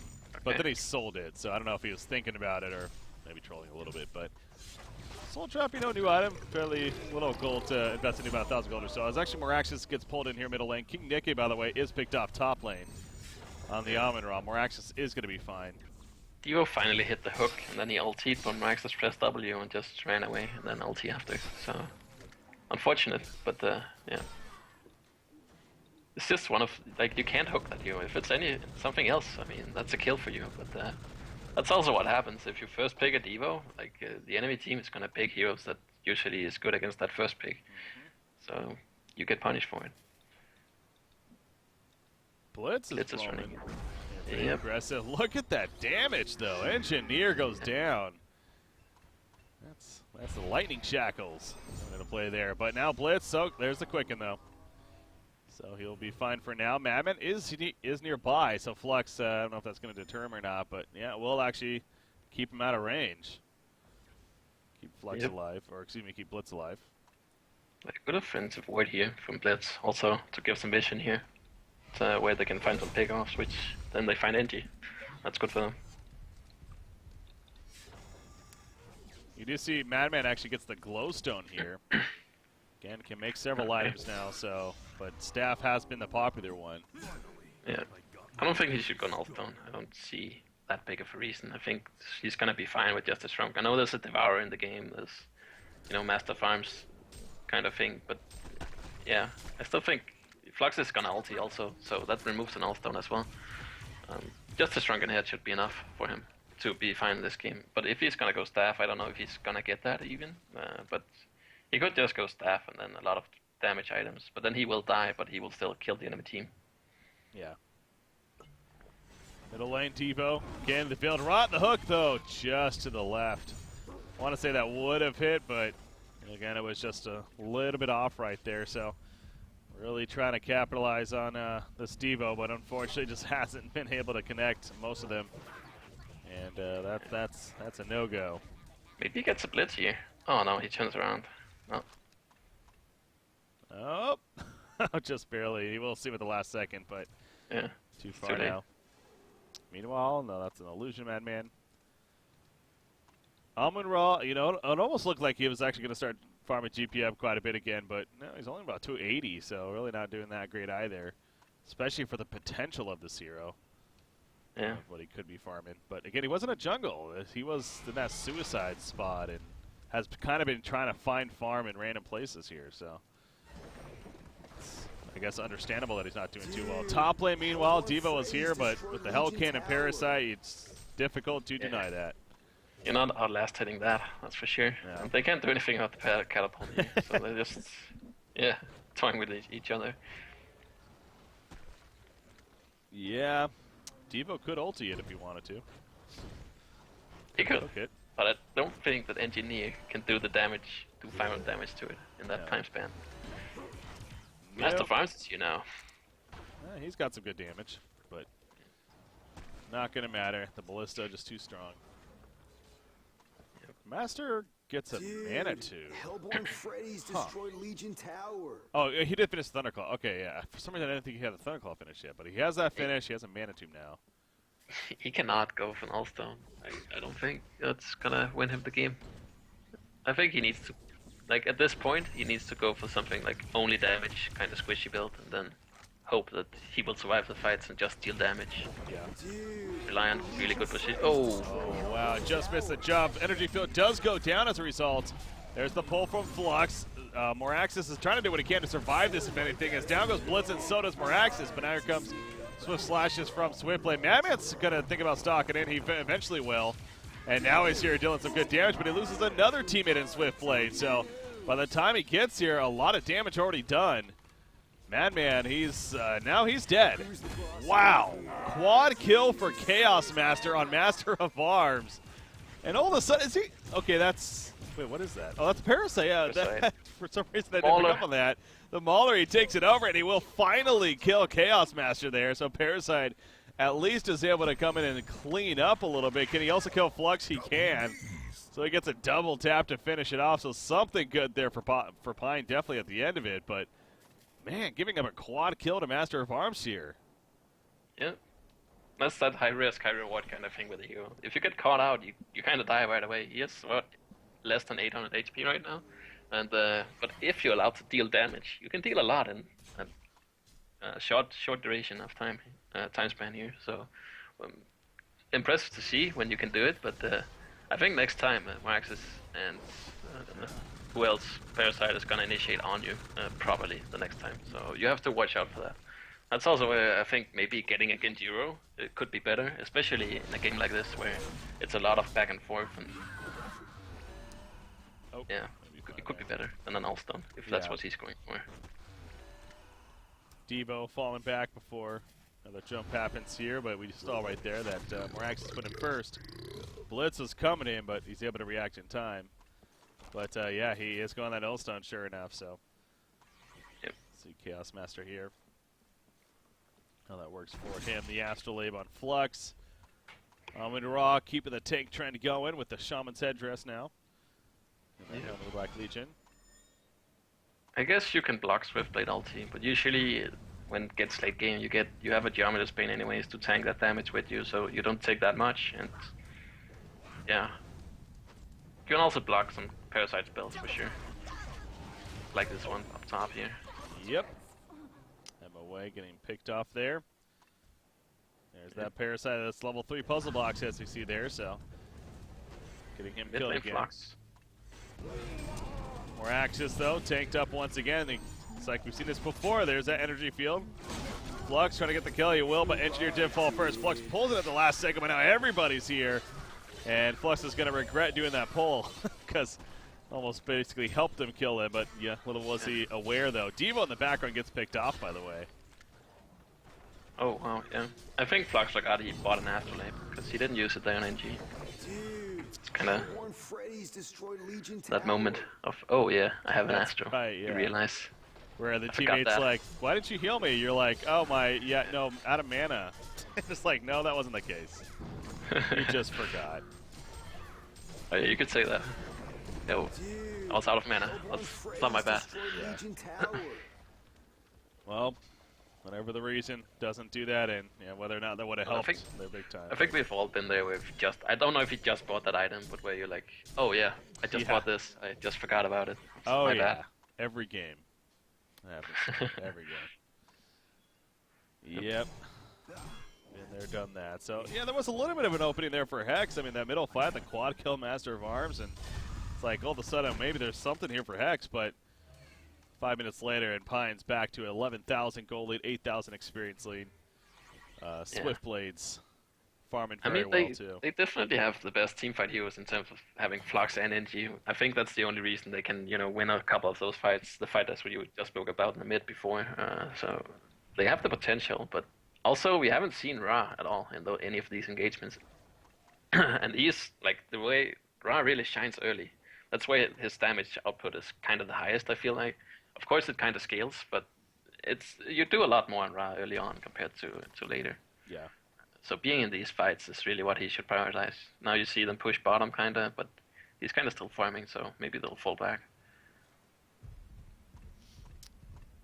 But then he sold it, so I don't know if he was thinking about it or maybe trolling a little bit. But Soul Trap, new item, fairly little gold to invest in, about 1,000 gold or so. As actually Moraxis gets pulled in here middle lane. King Nicky, by the way, is picked off top lane on the Amun-Ra. Moraxis is going to be fine. Dio finally hit the hook, and then he ultied, but Moraxis pressed W and just ran away, and then ulti after. So, unfortunate, but yeah. It's just one of, you can't hook that hero. If it's something else, I mean, that's a kill for you. But that's also what happens if you first pick a Devo. The enemy team is gonna pick heroes that usually is good against that first pick. So you get punished for it. Blitz is running. Yeah, aggressive. Look at that damage, though. Engineer goes down. That's the lightning shackles I'm gonna play there. But now Blitz. So there's the quicken though. So he'll be fine for now. Madman is nearby, so Flux, I don't know if that's going to deter him or not, but yeah, we'll actually keep him out Range. Keep Flux alive, or excuse me, keep Blitz alive. A good offensive ward here from Blitz, also to give some vision here. It's a way they can find some pickoffs, which then they find NG. That's good for them. You do see Madman actually gets the glowstone here. Again, can make several items now, but Staff has been the popular one. Yeah, I don't think he should go Nullstone. I don't see that big of a reason. I think he's gonna be fine with just a Shrunk. I know there's a Devourer in the game, there's, Master Farms kind of thing, but yeah, I still think Flux is gonna ulti also, so that removes an Nullstone as well. Just a Shrunken Head should be enough for him to be fine in this game. But if he's gonna go Staff, I don't know if he's gonna get that even, but he could just go Staff and then a lot of damage items, but then he will die, but he will still kill the enemy team. Yeah. Middle lane, Devo. Again, the build. Rot the hook, though, just to the left. I want to say that would have hit, but again, it was just a little bit off right there, so really trying to capitalize on this Devo, but unfortunately just hasn't been able to connect most of them. And that's a no-go. Maybe he gets a blitz here. Oh no, he turns around. No. Oh, just barely. We'll see with the last second, but Yeah. too far too late. now. Meanwhile, no, that's an illusion, Madman. Amon-Ra, you know, it almost looked like he was actually going to start farming GP up quite a bit again, but no, he's only about 280, so really not doing that great either, especially for the potential of this hero. Yeah. Of what he could be farming. But again, he wasn't a jungle. He was in that suicide spot and has kind of been trying to find farm in random places here, so it's, I guess, understandable that he's not doing too well. Top lane, meanwhile, Devo was here, but with the Hellcan and Parasite, it's difficult to deny that. You're not outlast hitting that, that's for sure. Yeah. And they can't do anything about the catapult here, so they just, toying with each other. Yeah, Devo could ulti it if he wanted to. He could, Okay. but I don't think that Engineer can do the damage, do 500 damage to it in that time span. Master Farms is here now. He's got some good damage, but not going to matter. The Ballista just too strong. Master gets a Manitou. Hellborn Freddy's destroyed Legion Tower. Oh, he did finish Thunderclaw. Okay, yeah. For some reason, I didn't think he had the Thunderclaw finish yet, but he has that finish. He has a Manitou now. He cannot go for an All-Stone. I don't think that's gonna win him the game. I think he needs to, like, at this point, he needs to go for something like only damage, kind of squishy build, and then hope that he will survive the fights and just deal damage. Yeah. Rely on really good position. Oh! Oh, wow. Just missed the jump. Energy field does go down as a result. There's the pull from Flux. Moraxis is trying to do what he can to survive this, if anything. As down goes Blitz, and so does Moraxis. But now here comes Swift Slashes from Swiftblade. Madman's going to think about stalking in. He eventually will. And now he's here dealing some good damage, but he loses another teammate in Swiftblade. So by the time he gets here, a lot of damage already done. Madman, now he's dead. Wow. Quad kill for Chaos Master on Master of Arms. And all of a sudden, is he... Okay, that's... Wait, what is that? Oh, that's Parasite. Yeah, Parasite. For some reason, I didn't pick up on that. The Mauler, he takes it over, and he will finally kill Chaos Master there. So Parasite at least is able to come in and clean up a little bit. Can he also kill Flux? He can. So he gets a double tap to finish it off. So something good there for PinE, definitely at the end of it. But, man, giving up a quad kill to Master of Arms here. Yeah. That's that high risk, high reward kind of thing with the hero. If you get caught out, you kind of die right away. He has, what, less than 800 HP right now? And but if you're allowed to deal damage, you can deal a lot in a short duration of time span here. So impressive to see when you can do it. But I think next time Moraxis and who else, Parasite, is gonna initiate on you properly the next time. So you have to watch out for that. That's also where I think maybe getting against Euro it could be better, especially in a game like this where it's a lot of back and forth. And yeah. It could be better than an All-Stone, if that's what he's going for. Devo falling back before another jump happens here, but we saw right there that Moraxis put him first. Blitz is coming in, but he's able to react in time. But yeah, he is going that All-Stone, sure enough, so. Yep. See Chaos Master here. How that works for him. The Astrolabe on Flux. Amon-Ra keeping the tank trend going with the Shaman's Headdress now. And then the Black Legion. I guess you can block Swiftblade ulti, but usually when it gets late game, you have a Geometer's Bane anyways to tank that damage with you, so you don't take that much. And yeah, you can also block some Parasite spells for sure, like this one up top here. Yep. MOA getting picked off there. There's that Parasite. That's level 3 puzzle box as you see there. So getting him killed again. Flux. Moraxis, though, tanked up once again. It's like we've seen this before. There's that energy field. Flux trying to get the kill. He will, but Engineer did fall first. Flux pulls it at the last second, but now everybody's here. And Flux is going to regret doing that pull because almost basically helped him kill him. But yeah, little was he aware, though. Devo in the background gets picked off, by the way. Oh, wow, yeah. I think Flux forgot he bought an Astrolabe because he didn't use it there on NG. It's kind of that moment of, oh yeah, I have an Astro. Right, yeah. You realize. Where the teammate's like, why didn't you heal me? You're like, oh my, yeah, no, out of mana. It's like, no, that wasn't the case. You just forgot. Oh yeah, you could say that. Oh, I was out of mana. That's not my bad. Yeah. Well, whatever the reason, doesn't do that, and yeah, whether or not that would have helped, they're big time. I think we've all been there where we've just, I don't know if you just bought that item, but where you're like, oh yeah, I just bought this, I just forgot about it. It's oh my yeah, bad. every game. Every game. Yep. Been there, done that. So yeah, there was a little bit of an opening there for Hex. I mean, that middle flat, the quad kill Master of Arms, and it's like all of a sudden maybe there's something here for Hex, but 5 minutes later, and Pine's back to 11,000 gold lead, 8,000 experience lead. Swift Blades farming very well too. They definitely have the best teamfight heroes in terms of having Flux and NG. I think that's the only reason they can, you know, win a couple of those fights. The fight that's what you just spoke about in the mid before. So they have the potential, but also we haven't seen Ra at all in any of these engagements. And he's like the way Ra really shines early. That's why his damage output is kind of the highest, I feel like. Of course, it kind of scales, but you do a lot more on Ra early on compared to later. Yeah. So being in these fights is really what he should prioritize. Now you see them push bottom, kinda, but he's kind of still farming, so maybe they'll fall back.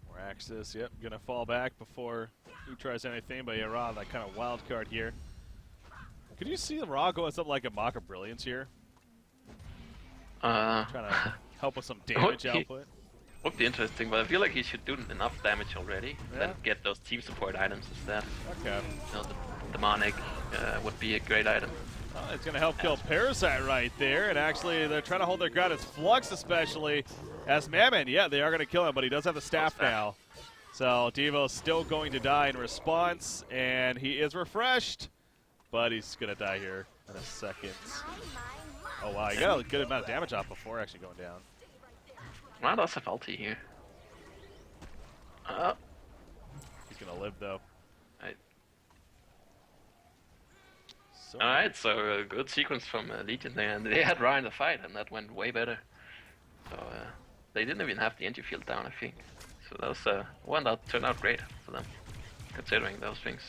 More Axis, yep, gonna fall back before he tries anything, but yeah, Ra, that kind of wild card here. Could you see Ra going something like a Mock of Brilliance here? Trying to help with some damage output. Would be interesting, but I feel like he should do enough damage already, then get those team support items instead. Okay. You know, the Demonic would be a great item. Well, it's going to help kill Parasite right there, and actually they're trying to hold their ground as Flux especially, as Madman, yeah, they are going to kill him, but he does have the staff now. So Devo's still going to die in response, and he is refreshed, but he's going to die here in a second. Oh wow, he got a good amount of damage off before actually going down. Wow, that's a ulti here. He's gonna live though. Alright, so a good sequence from Legion there, and they had Ra in the fight, and that went way better. So they didn't even have the entry field down, I think. So that was turned out great for them, considering those things.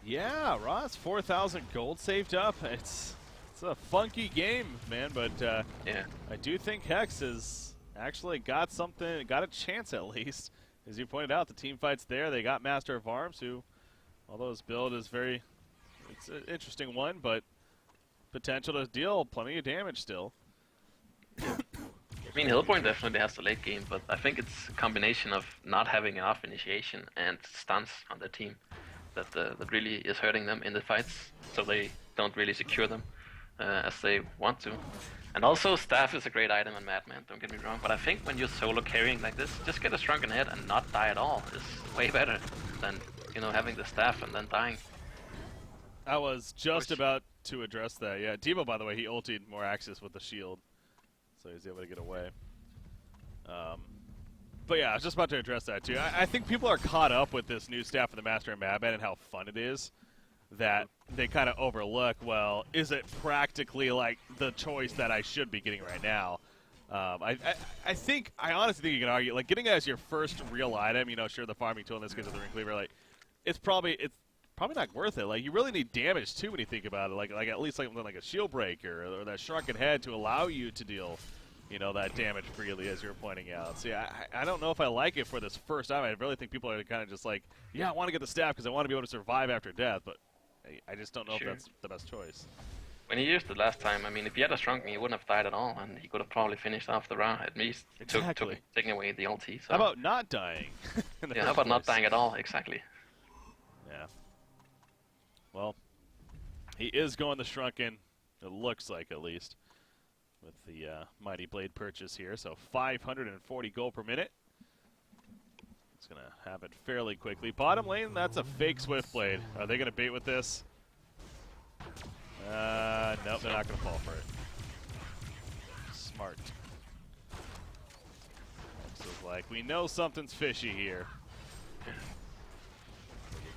Yeah, Ra's 4,000 gold saved up. It's a funky game, man, but yeah, I do think Hex has actually got a chance at least. As you pointed out, the team fight's there. They got Master of Arms, who, although his build is it's an interesting one, but potential to deal plenty of damage still. I mean, Hillborn definitely has the late game, but I think it's a combination of not having enough initiation and stuns on their team that really is hurting them in the fights, so they don't really secure them as they want to. And also, Staff is a great item in Madman, don't get me wrong, but I think when you're solo carrying like this, just get a shrunken head and not die at all is way better than, you know, having the staff and then dying. I was just about to address that. Yeah, Devo, by the way, he ultied more Axis with the shield, so he's able to get away. But yeah, I was just about to address that too. I think people are caught up with this new staff of the Master and Madman and how fun it is that they kind of overlook, well, is it practically like the choice that I should be getting right now? I honestly think you can argue, like, getting it as your first real item, you know, sure, the farming tool in this case of the Ring Cleaver, like, it's probably not worth it. Like, you really need damage too when you think about it, like at least like a shield breaker or that shrunken head to allow you to deal, you know, that damage freely, as you're pointing out. So yeah, I don't know if I like it for this first time. I really think people are kind of just like, yeah, I want to get the staff because I want to be able to survive after death, but I just don't know if that's the best choice. When he used it last time, I mean, if he had a shrunken, he wouldn't have died at all, and he could have probably finished off the round at least. Exactly. Taking away the ulti. So. How about not dying? Yeah, how about not dying at all? Exactly. Yeah. Well, he is going the shrunken, it looks like at least, with the Mighty Blade purchase here. So 540 gold per minute. He's going to have it fairly quickly. Bottom lane, that's a fake Swift Blade. Are they going to bait with this? Nope, they're not going to fall for it. Smart. This is like, we know something's fishy here. Did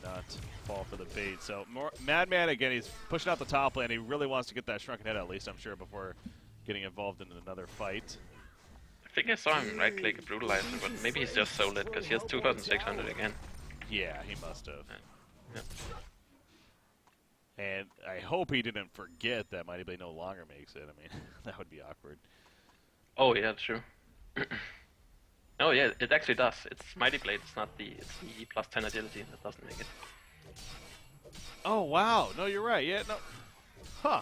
not fall for the bait. So Madman, again, he's pushing out the top lane. He really wants to get that shrunken head at least, I'm sure, before getting involved in another fight. I think I saw him right-click a Brutalizer, but maybe he's just so lit, because he has 2,600 again. Yeah, he must have. Yeah. And I hope he didn't forget that Mighty Blade no longer makes it. I mean, that would be awkward. Oh yeah, true. Oh yeah, it actually does. It's Mighty Blade. It's not the plus 10 agility that doesn't make it. Oh wow! No, you're right. Yeah, no. Huh.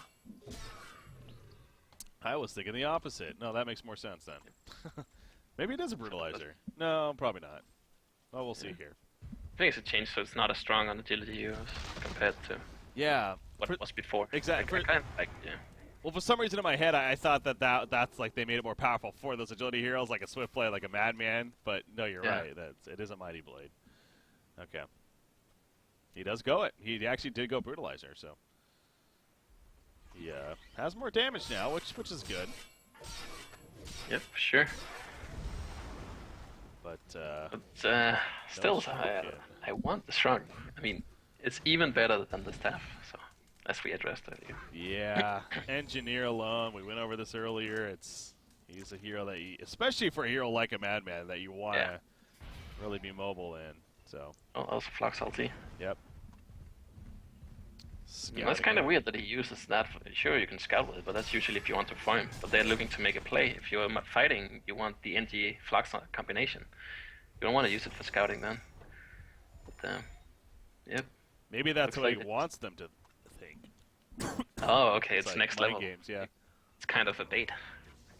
I was thinking the opposite. No, that makes more sense then. Maybe it is a brutalizer. No, probably not. Well, we'll see here. I think it's a change, so it's not as strong on agility heroes compared to what it was before. Exactly. Yeah. Well, for some reason in my head, I thought that's like they made it more powerful for those agility heroes, like a Swift Blade, like a Madman. But no, you're right. It is a Mighty Blade. Okay. He does go it. He actually did go brutalizer, so he has more damage now, which is good. Yep, sure. But still, I want the shrug. I mean, it's even better than the staff. So, as we addressed earlier. Yeah, engineer alone. We went over this earlier. He's a hero that, especially for a hero like a Madman, that you want to really be mobile in. So. Oh, also Flux ulti. Yep. That's kind of weird that he uses that. Sure, you can scout with it, but that's usually if you want to farm. But they're looking to make a play. If you're fighting, you want the NG Flux combination. You don't want to use it for scouting then. But, yep. Maybe that's what he wants them to think. Oh, okay, it's like next level. Games, yeah. It's kind of a bait.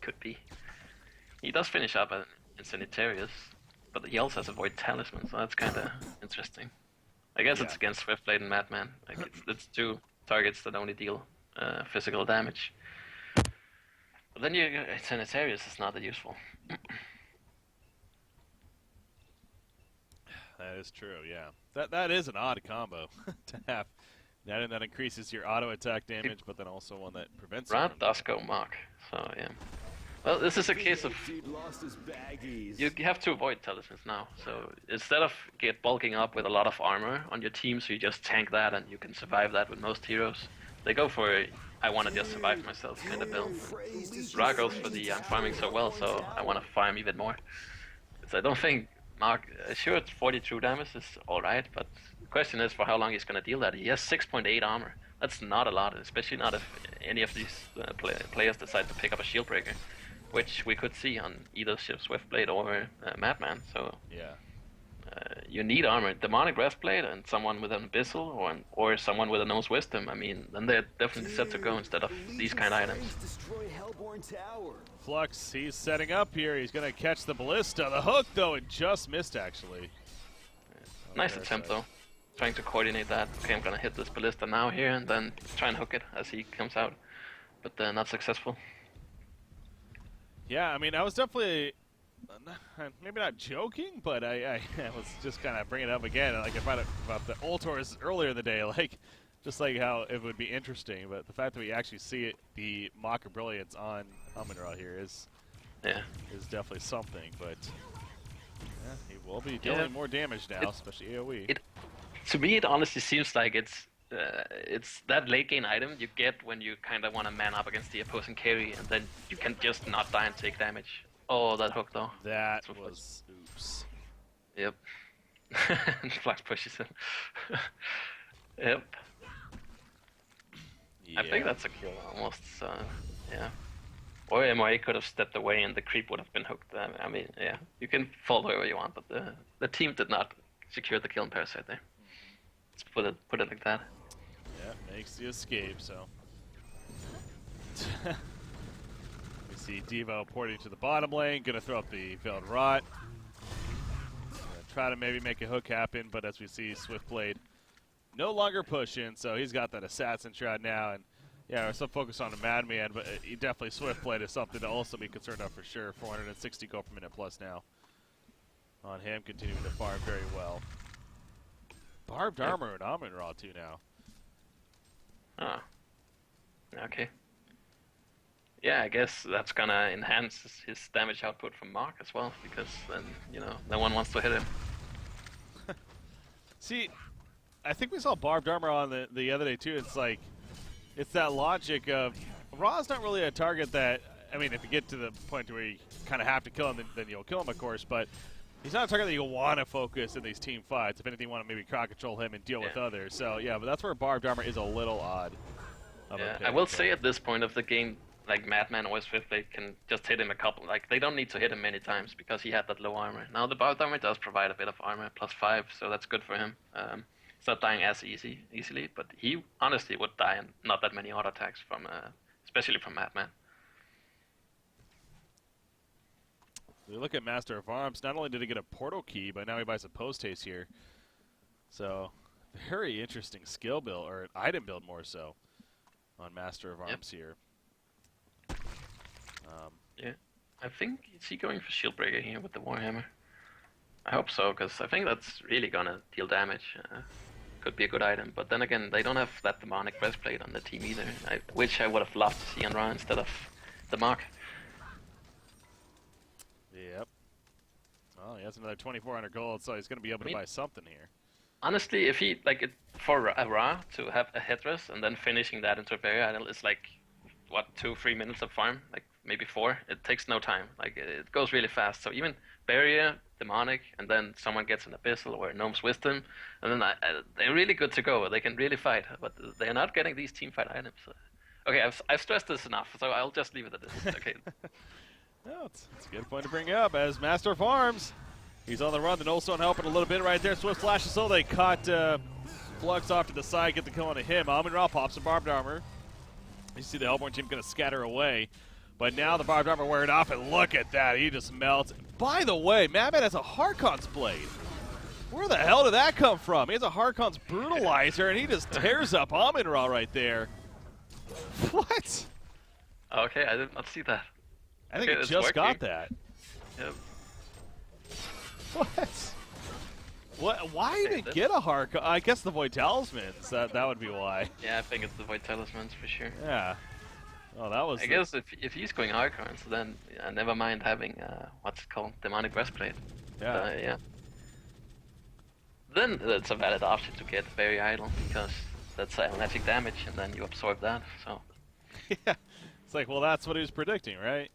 Could be. He does finish up in Sanitarius, but he also has a Void Talisman, so that's kind of interesting. I guess it's against Swiftblade and Madman. Like it's two targets that only deal physical damage. But then Sanitarius is not that useful. That is true, yeah. That is an odd combo to have. That increases your auto attack damage, but then also one that prevents. Rad does go Mark, so yeah. Well, this is a case of you have to avoid talismans now. So instead of bulking up with a lot of armor on your team, so you just tank that and you can survive that with most heroes. They go for I want to just survive myself kind of build. Ra goes for the I'm farming so well, so I want to farm even more. So I don't think Mark. Sure, it's 40 true damage is all right, but the question is for how long he's going to deal that. He has 6.8 armor. That's not a lot, especially not if any of these players decide to pick up a shield breaker, which we could see on either Swiftblade or Madman. So you need armor, demonic breastplate, and someone with an abyssal, or someone with a nose wisdom. I mean, then they're definitely set to go instead of these kind of items. Flux, he's setting up here. He's gonna catch the ballista. The hook, though, it just missed actually. Nice attempt though, trying to coordinate that. Okay, I'm gonna hit this ballista now here, and then try and hook it as he comes out, but not successful. Yeah, I mean, I was definitely, maybe not joking, but I was just kind of bringing it up again, like about the Ultors earlier in the day, like, just like how it would be interesting, but the fact that we actually see the Mocker Brilliance on Amun-Ra here is definitely something, but he will be dealing more damage now, especially AoE. To me, it honestly seems like it's that late game item you get when you kind of want to man up against the opposing carry, and then you can just not die and take damage. Oh, that hook though. That was oops. Yep. Flux pushes him. Yep. Yeah. I think that's a kill almost. Yeah. Or MOA could have stepped away and the creep would have been hooked. I mean, yeah, you can fall wherever you want, but the team did not secure the kill in Parasite there. Let's put it like that. Yeah, makes the escape, so. We see Devo porting to the bottom lane, gonna throw up the Veiled Rot. Try to maybe make a hook happen, but as we see, Swiftblade no longer pushing, so he's got that Assassin Shroud now, and yeah, we're still focused on the Madman, but he definitely Swiftblade is something to also be concerned of for sure. 460 gold per minute plus now on him, continuing to farm very well. Barbed armor and Amun-Ra too now. Oh. Okay. Yeah, I guess that's gonna enhance his damage output from Mark as well, because then, no one wants to hit him. See, I think we saw barbed armor on the other day too. It's like, it's that logic of, Ra's not really a target that, I mean, if you get to the point where you kind of have to kill him, then you'll kill him, of course, but He's not a target that you want to focus in these team fights. If anything, you want to maybe crowd control him and deal with others. So, yeah, but that's where Barbed Armor is a little odd. I will say at this point of the game, like Madman or Swiftblade can just hit him a couple. Like, they don't need to hit him many times because he had that low armor. Now the Barbed Armor does provide a bit of armor, +5, so that's good for him. He's not dying as easily, but he honestly would die in not that many auto attacks from, especially from Madman. We look at Master of Arms. Not only did he get a portal key, but now he buys a post haste here. So, very interesting skill build, or item build more so, on Master of Arms here. Yeah, I think, is he going for Shield Breaker here with the Warhammer? I hope so, because I think that's really gonna deal damage. Could be a good item, but then again, they don't have that Demonic Breastplate on the team either, which I would have loved to see on Ra instead of the Mark. Yep. Well, he has another 2,400 gold, so he's going to be able to buy something here. Honestly, if he, like, for a Ra to have a headdress and then finishing that into a barrier idol is like, what, 2-3 minutes of farm? Like, maybe 4? It takes no time. Like, it goes really fast. So even barrier, demonic, and then someone gets an abyssal or a gnome's wisdom, and then they're really good to go. They can really fight, but they're not getting these team fight items. Okay, I've stressed this enough, so I'll just leave it at this. Okay. No, it's a good point to bring up as Master of Arms. He's on the run. The Nullstone helping a little bit right there. Swift flashes, so they caught Flux off to the side, get the kill on him. Amun-Ra pops a Barbed Armor. You see the Hellborn team going to scatter away. But now the Barbed Armor wearing off, and look at that. He just melts. By the way, Madman has a Harkon's Blade. Where the hell did that come from? He has a Harkon's Brutalizer, and he just tears up Amun-Ra right there. What? Okay, I did not see that. I think it just got that. Yep. What? Why even get a Harkon? I guess the Void Talismans. That would be why. Yeah, I think it's the Void Talismans for sure. Yeah. Oh, that was. I guess if he's going Harkons, then never mind having what's it called, Demonic Breastplate. Yeah. Yeah. Then it's a valid option to get Very Idol because that's magic damage, and then you absorb that. So. Yeah. It's like, well, that's what he was predicting, right?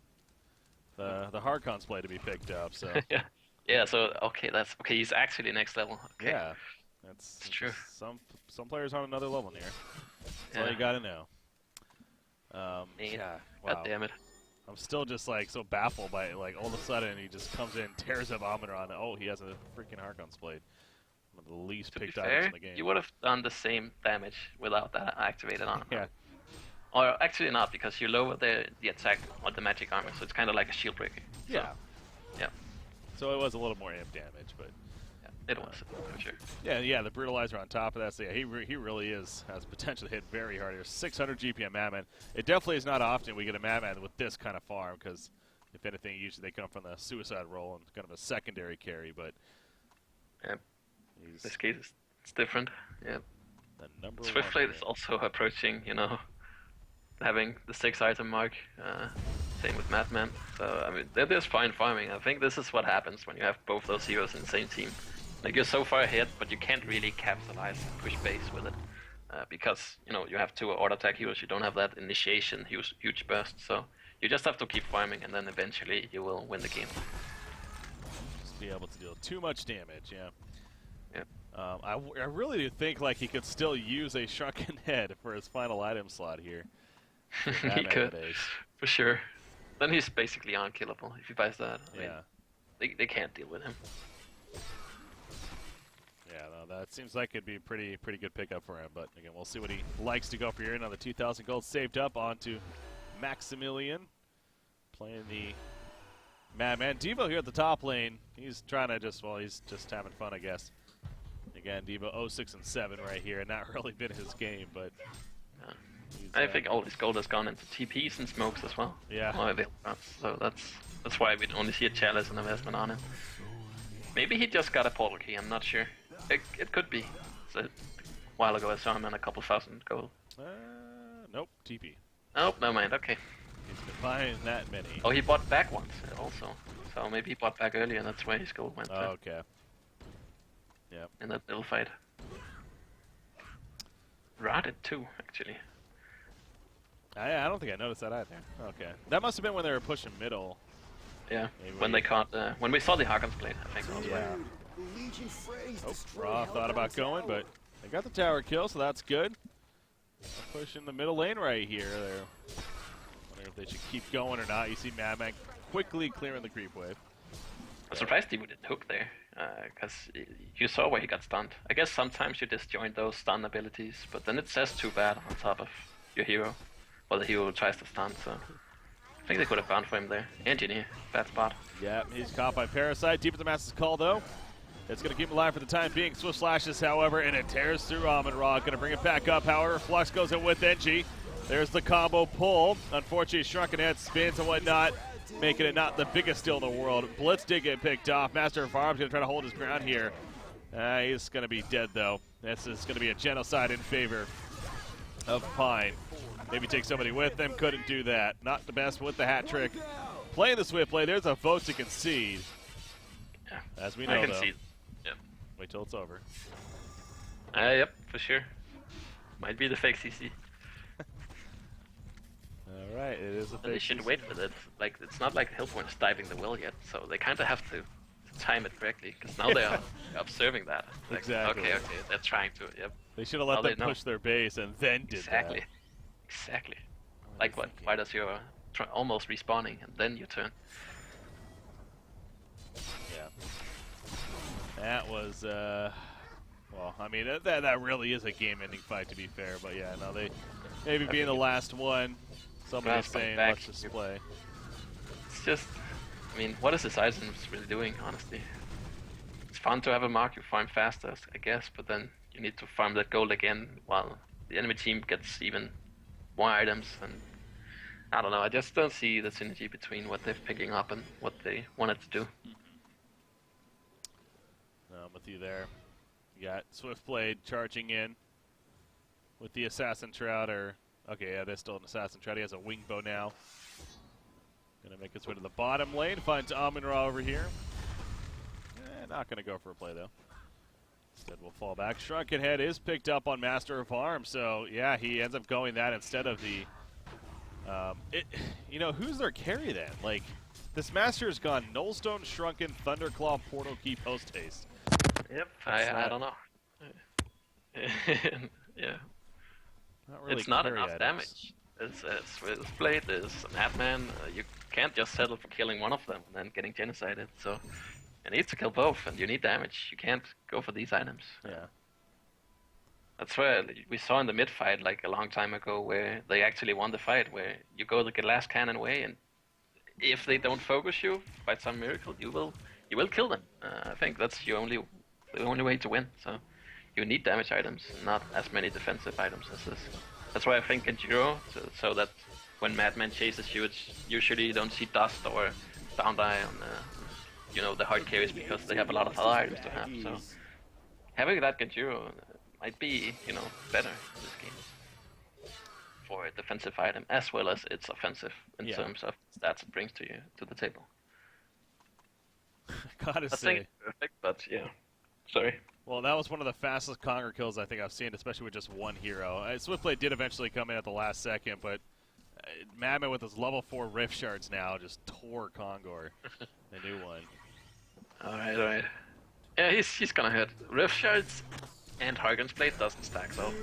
The Harkon's Blade to be picked up. So. Yeah. Yeah. So that's okay. He's actually next level. Okay. Yeah. That's true. Some players on another level here. That's all you gotta know. Yeah. Wow. God damn it. I'm still just like so baffled by it. Like all of a sudden he just comes in, tears up Amun-Ra, and oh, he has a freaking Harkon's Blade. One of the least picked items in the game. You would have done the same damage without that activated on. Yeah. Or actually not, because you lower the attack on the magic armor, so it's kind of like a shield breaker. So, Yeah. Yeah. So it was a little more amp damage, but. It was, for sure. Yeah, the Brutalizer on top of that. So yeah, he really has potential to hit very hard here. 600 GP on Madman. It definitely is not often we get a Madman with this kind of farm, because if anything, usually they come from the suicide role and kind of a secondary carry. But yeah, this case it's different. Yeah. The number Swiftblade is also approaching, having the 6 item mark. Same with Madman. So I mean, they're just fine farming. I think this is what happens when you have both those heroes in the same team. Like, you're so far ahead, but you can't really capitalize and push base with it. Because, you have 2 auto attack heroes, you don't have that initiation huge burst, so you just have to keep farming, and then eventually you will win the game. Just be able to deal too much damage, yeah. Yeah. I really do think, like, he could still use a Shrunken Head for his final item slot here. He could, for sure. Then he's basically unkillable if he buys that. I mean, they can't deal with him. Yeah, no, that seems like it'd be pretty good pickup for him. But again, we'll see what he likes to go for here. Another 2,000 gold saved up onto Maximilian, playing the Madman. Devo here at the top lane. He's trying to he's just having fun, I guess. Again, Devo 06 and 7 right here, and not really been his game, but. I think all his gold has gone into TPs and smokes as well. Yeah. So that's why we only see a chalice and investment on him. Maybe he just got a portal key. I'm not sure. It could be. So, a while ago I saw him on a couple thousand gold. Nope, TP. Nope, never mind. Okay. He's been buying that many. Oh, he bought back once also. So maybe he bought back earlier, and that's why his gold went. Oh, okay. Yep. In that little fight. Rotted too, actually. I don't think I noticed that either. Okay. That must have been when they were pushing middle. Yeah. Maybe when they caught, when we saw the Harkon's Blade. I think. Also. Yeah. The Legion Freys Oh, destroyed Raw thought about going, but they got the tower kill, so that's good. Push in the middle lane right here. They're wondering if they should keep going or not. You see Madman quickly clearing the creep wave. I'm surprised he didn't hook there, because you saw where he got stunned. I guess sometimes you disjoint those stun abilities, but then it says too bad on top of your hero, or the hero tries to stun, so I think they could have gone for him there. Engineer, bad spot. Yeah, he's caught by Parasite. Deep in the Master's Call, though. It's going to keep him alive for the time being. Swift slashes, however, and it tears through Amon-Ra. Going to bring it back up, however. Flux goes in with NG. There's the combo pull. Unfortunately, Shrunken Head spins and whatnot, making it not the biggest steal in the world. Blitz did get picked off. Master of Arms going to try to hold his ground here. He's going to be dead, though. This is going to be a genocide in favor of PinE. Maybe take somebody with them. Couldn't do that. Not the best with the hat trick. Playing the Swift play. There's a vote to concede. Yeah. As we know, I can though. see. Yep. Wait till it's over. Yep, for sure. Might be the fake CC. All right, it is a And they fake should CC. wait with it. Like, it's not like Hillpoint is diving the well yet, so they kind of have to time it correctly, because now they are observing that. Like, Exactly. Okay, they're trying to. Yep. They should have let Now them they know. push their base and then did Exactly. that. Exactly. What are Like they what? thinking? Why does your almost respawning and then you turn? Yeah. That was, well, I mean, that really is a game-ending fight, to be fair. But yeah, no, they maybe being the last one, somebody's Last one saying, back. let's just play. It's just, I mean, what is this items really doing, honestly? It's fun to have a mark you farm faster, I guess, but then you need to farm that gold again while the enemy team gets even more items, and I don't know, I just don't see the synergy between what they're picking up and what they wanted to do. No, I'm with you there. You got Swiftblade charging in with the Assassin Trout, or, okay, yeah, there's still an Assassin Trout. He has a wing bow now. Gonna make its way to the bottom lane, finds Amon-Ra over here. Not gonna go for a play, though. Instead, we'll fall back. Shrunken Head is picked up on Master of Arms, so yeah, he ends up going that instead of the. You know, who's their carry then? Like, this Master has gone Nullstone, Shrunken, Thunderclaw, Portal Key, Post Haste. Yep, That's I not- don't know. Yeah, Not really it's not carry enough items. damage. It's Blade, there's Madman. You can't just settle for killing one of them and then getting genocided. So you need to kill both, and you need damage. You can't go for these items. Yeah. That's where we saw in the mid fight like a long time ago where they actually won the fight, where you go the last cannon way, and if they don't focus you by some miracle, you will kill them. I think that's the only way to win. So you need damage items, not as many defensive items as this. That's why I think in Giro, so that when Madman chases you, it's usually you don't see dust or down die on the hard carries, because they have a lot of other items to have. So having that Genjuro might be better in this game for a defensive item as well as it's offensive in Yeah. terms of stats it brings to the table. Gotta I say. think it's perfect, but yeah. Sorry. Well, that was one of the fastest Conger kills I think I've seen, especially with just one hero. Swiftblade did eventually come in at the last second, but Madman with his level 4 Rift Shards now just tore Kongor, the new one. Alright. Yeah, he's gonna hit. Rift Shards and Hargon's Blade doesn't stack though.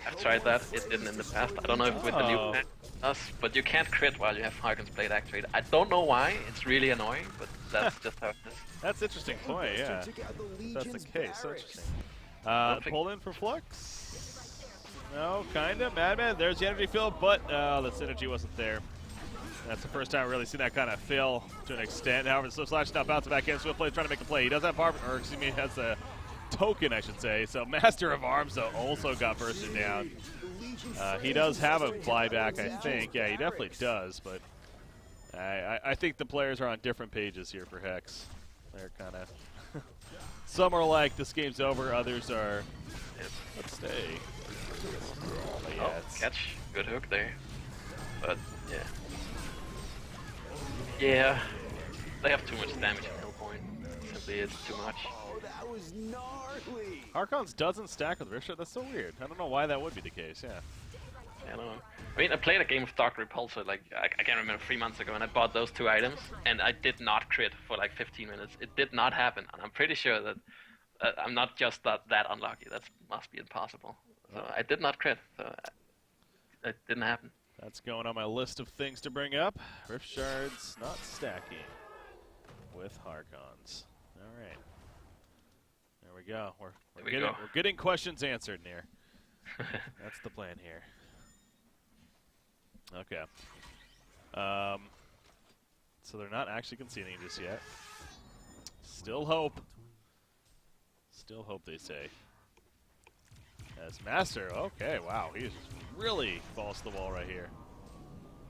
I've tried that, it didn't in the past. I don't know if with the new Oh. patch it does, but you can't crit while you have Hargon's Blade activated. I don't know why, it's really annoying, but that's just how it is. That's an interesting point, yeah. Took out the If that's the Legion's case, so barracks. interesting. Perfect. Pull in for Flux? No, kinda. Madman, there's the energy field, but the synergy wasn't there. That's the first time I've really seen that kind of fail to an extent. However, the Swift Slash now bouncing back in. Swiftblade trying to make a play. He does have he has a token, I should say. So Master of Arms, though, also got bursted down. He does have a buyback, I think. Yeah, he definitely does, but I think the players are on different pages here for Hex. They're kind of... Some are like, this game's over. Others are, let's stay. But yeah, it's... Catch. Good hook there. But, yeah. Yeah. They have too much damage in Hillpoint. Simply, it's too much. Oh, that was gnarly. Archons doesn't stack with Rift Shard. That's so weird. I don't know why that would be the case, yeah. I don't know. I mean, I played a game of Dark Repulsor, like, I can't remember, 3 months ago, and I bought those 2 items, and I did not crit for like 15 minutes. It did not happen, and I'm pretty sure that I'm not just that unlucky. That must be impossible. So I did not crit, so it didn't happen. That's going on my list of things to bring up. Rift Shards not stacking with Harkons. All right. There we go. We're getting questions answered here. That's the plan here. Okay. So they're not actually conceding just yet. Still hope. Still hope, they say. As Master, okay, wow, he's really falls to the wall right here.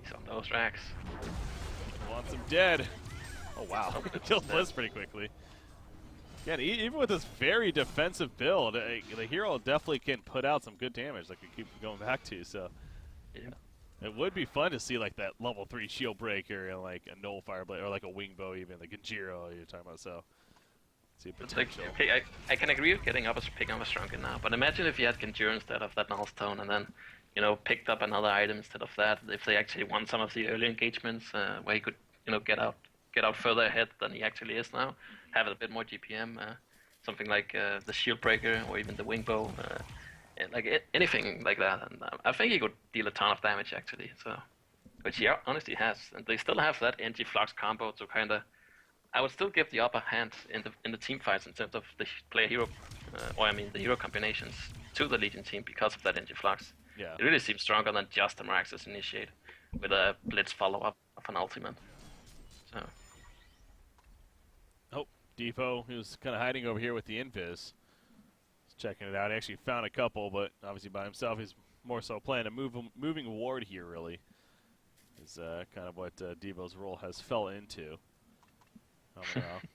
He's on those racks. Wants him dead. Oh wow, killed Blizz pretty quickly. Again, even with this very defensive build, the hero definitely can put out some good damage, like we keep going back to. So, Yeah. it would be fun to see like that level 3 shield breaker and like a null fireblade or like a wing bow, even like a Jiro you're talking about. So, see potential. Like, okay, I can agree with picking up a Shrunken now, but imagine if you had Conjure instead of that Null Stone, and then, you know, picked up another item instead of that. If they actually won some of the early engagements, where he could, you know, get out further ahead than he actually is now, have a bit more GPM, something like the Shield Breaker or even the Wing Bow, like anything like that. And I think he could deal a ton of damage actually. So, which he honestly has, and they still have that NG Flux combo to kind of. I would still give the upper hand in the team fights in terms of the player hero, or I mean the hero combinations to the Legion team because of that NG Flux. Yeah. It really seems stronger than just a Miraxus Initiate with a Blitz follow-up of an ultimate. So. Oh, Defo, who's kind of hiding over here with the Invis. He's checking it out. He actually found a couple, but obviously by himself, he's more so playing a moving ward here, really. Is kind of what Devo's role has fell into.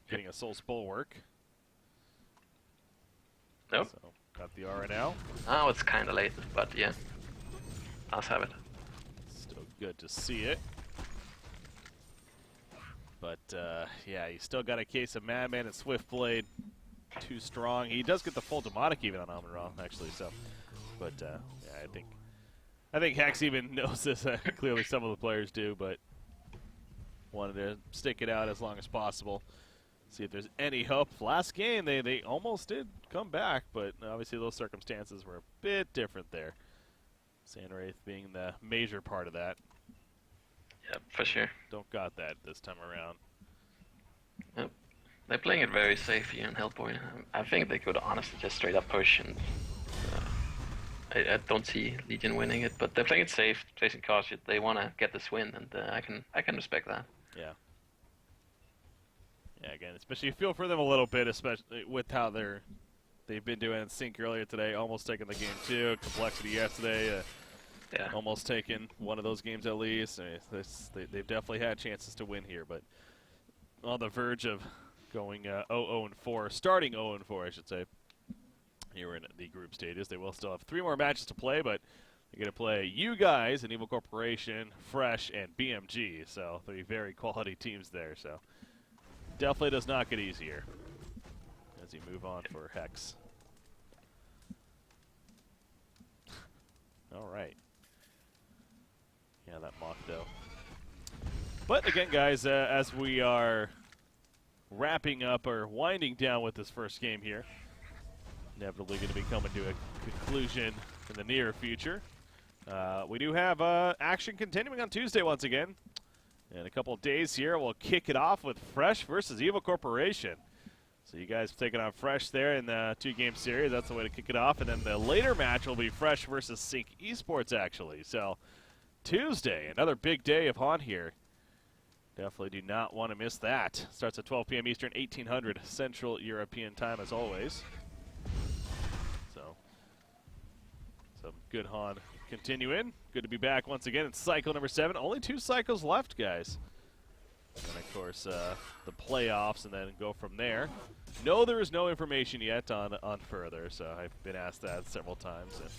Getting a Soul's Bulwark. Nope. So, got the RNL. Oh, it's kind of late, but yeah. Let's have it. Still good to see it. But, yeah, he's still got a case of Madman and Swiftblade. Too strong. He does get the full Demonic even on Amun-Ra, actually, so. But, yeah, I think Hex even knows this. Clearly some of the players do, but wanted to stick it out as long as possible. See if there's any hope. Last game, they almost did come back, but obviously those circumstances were a bit different there. Sandwraith being the major part of that. Yep, for sure. Don't got that this time around. Yep. They're playing it very safe here in Hellboy. I think they could honestly just straight up push, and I don't see Legion winning it, but they're playing it safe, placing cautious. They want to get this win, and I can respect that. Yeah. Yeah, again, especially you feel for them a little bit, especially with how they've been doing in sync earlier today, almost taking the game 2, Complexity yesterday, Yeah. almost taking one of those games at least. They've definitely had chances to win here, but on the verge of going 0-4, starting 0-4, I should say. Here in the group stages, they will still have 3 more matches to play, but they're going to play you guys, and Evil Corporation, Fresh, and BMG. So 3 very quality teams there. So definitely does not get easier as you move on for Hex. All right. Yeah, that mock though. But again, guys, as we are wrapping up or winding down with this first game here, inevitably going to be coming to a conclusion in the near future. We do have action continuing on Tuesday once again. In a couple of days here, we'll kick it off with Fresh versus Evil Corporation. So you guys taking on Fresh there in the 2-game series. That's the way to kick it off. And then the later match will be Fresh versus Sync Esports, actually. So Tuesday, another big day of Han here. Definitely do not want to miss that. Starts at 12 p.m. Eastern, 1800 Central European time, as always. So, some good Han continuing. Good to be back once again in cycle number 7. Only 2 cycles left, guys. And then, of course, the playoffs, and then go from there. No, there is no information yet on further, so I've been asked that several times. And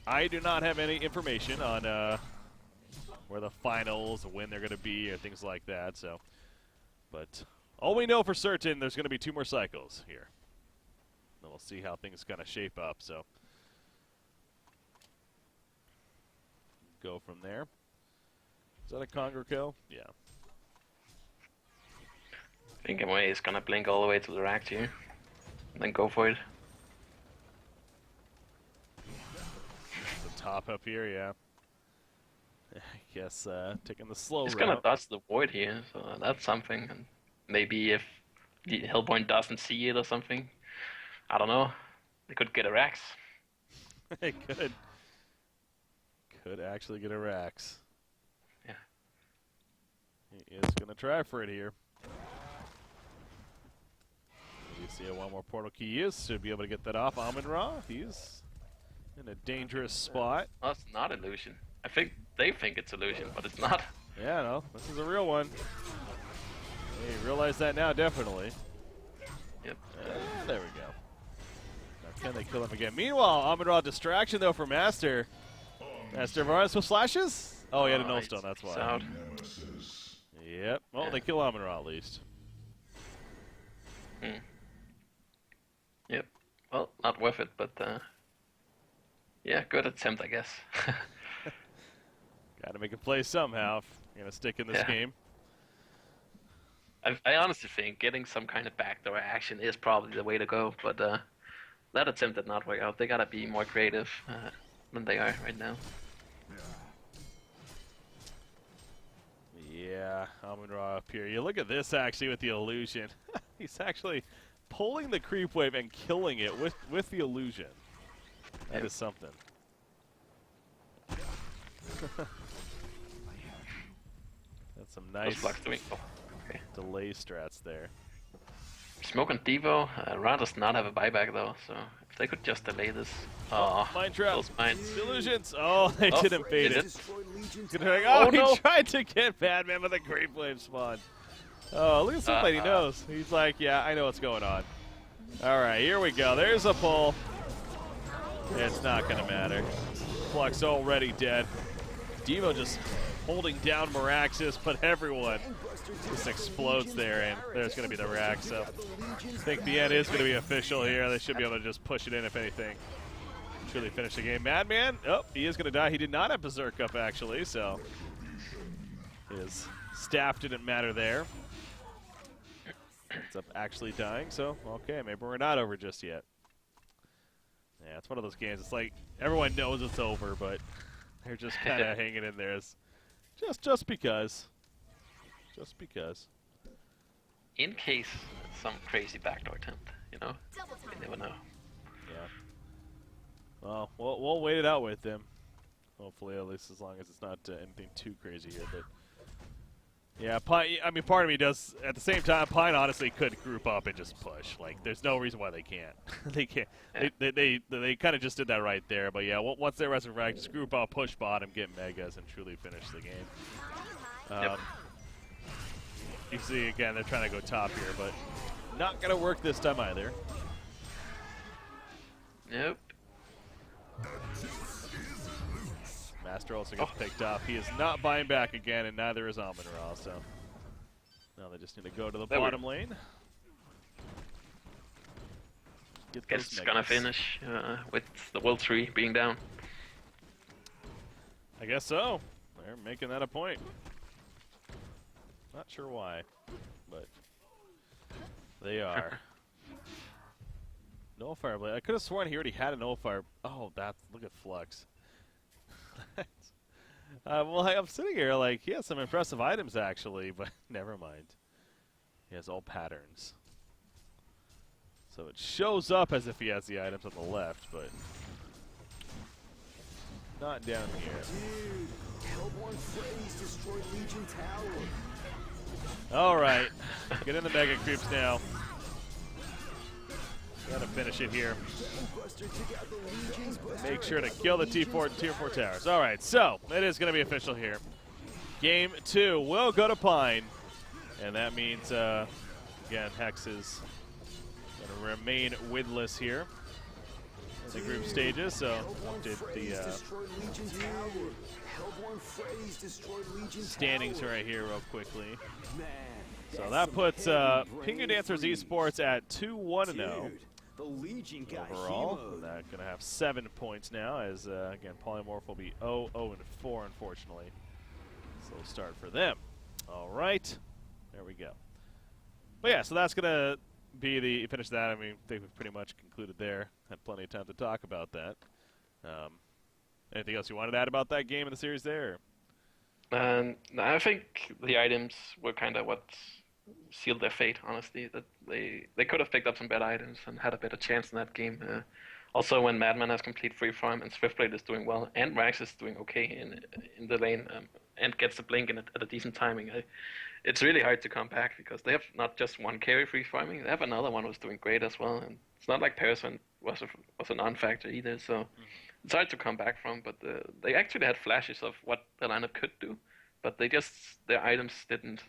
I do not have any information on where the finals, when they're going to be, or things like that. So, but all we know for certain, there's going to be 2 more cycles here. And we'll see how things kind of shape up. So, go from there. Is that a Conquer kill? Yeah. I think Amway is gonna blink all the way to the rack here. Then go for it. The top up here, yeah. I guess taking the slow He's route. gonna dodge the void here, so that's something. And maybe if the Hellpoint doesn't see it or something, I don't know. They could get a Rax. They could actually get a Rax. Yeah. He is gonna try for it here. You see one more portal key is should be able to get that off. Amon-Ra, he's in a dangerous spot. Oh, it's not illusion. I think they think it's illusion, but it's not. Yeah, no, this is a real one. You realize that now, definitely. Yep. There we go. Now, can they kill him again? Meanwhile, Amon-Ra distraction though for Master. Master Varus with flashes? Oh, he had a no stone, that's why. Out. Yep. Well, they kill Amon-Ra at least. Hmm. Yep. Well, not worth it, but yeah, good attempt, I guess. Got to make a play somehow if you're gonna stick in this game. I honestly think getting some kind of backdoor action is probably the way to go, but that attempt did not work out. They gotta be more creative than they are right now. Yeah, Amon-Ra up here. You look at this actually with the illusion. He's actually pulling the creep wave and killing it with the illusion. That is something. That's some nice delay strats there. Smoke on Devo. Ra does not have a buyback though, so if they could just delay this. Oh, Mind trap. those mines. Illusions. Oh, they didn't bait did it. it? Oh, no. He tried to get Madman with a creep wave spawn. Oh, look at somebody he knows. He's like, yeah, I know what's going on. All right, here we go. There's a pull. It's not going to matter. Flux already dead. Devo just holding down Meraxis, but everyone just explodes there, and there's going to be the rack. So I think the end is going to be official here. They should be able to just push it in, if anything. Truly finish the game. Madman, oh, he is going to die. He did not have Berserk up, actually, so his staff didn't matter there. Ends up actually dying, so okay, maybe we're not over just yet. Yeah, it's one of those games. It's like everyone knows it's over, but they're just kind of hanging in there. Just because. Just because. In case some crazy backdoor attempt, you know? You never know. Yeah. Well, we'll wait it out with them. Hopefully, at least as long as it's not anything too crazy here. But yeah, PinE, I mean, part of me does. At the same time, PinE honestly could group up and just push. Like, there's no reason why they can't. They can't. Yeah. They kind of just did that right there. But yeah, once they resurrect, just group up, push bottom, get megas, and truly finish the game. Yep. You see, again, they're trying to go top here, but not gonna work this time either. Nope. Master also gets picked off. He is not buying back again, and neither is Amon-Ra. So now they just need to go to the bottom lane. Guess it's gonna finish with the World 3 being down. I guess so. They're making that a point. Not sure why, but they are. No Fireblade. I could have sworn he already had a no fire. Oh, look at Flux. Well, I'm sitting here like he has some impressive items actually, but never mind. He has all patterns. So it shows up as if he has the items on the left, but not down here. Dude, Hellborn Phrase destroyed Legion Tower. All right, get in the mega creeps now. Gotta finish it here. Make sure to kill the T4 and Tier 4 towers. All right, so it is going to be official here. Game 2 will go to PinE, and that means, again, Hex is going to remain winless here in the group stages. So update the standings right here real quickly. So that puts PinE Dancers Esports at 2-1-0. The Legion got overall. hemoed. They're going to have 7 points now, as again, Polymorph will be 0-4, unfortunately. Slow start for them. All right, there we go. But yeah, so that's going to be the finish of that. I mean, I think we've pretty much concluded there. Had plenty of time to talk about that. Anything else you wanted to add about that game in the series there? I think the items were kind of what sealed their fate, honestly. That they could have picked up some better items and had a better chance in that game. Also, when Madman has complete free farm and Swiftblade is doing well, and Rax is doing okay in the lane, and gets the blink at a decent timing, it's really hard to come back because they have not just one carry free farming, they have another one who's doing great as well. And it's not like Parasite was a non-factor either, so it's hard to come back from. But they actually had flashes of what the lineup could do, but their items didn't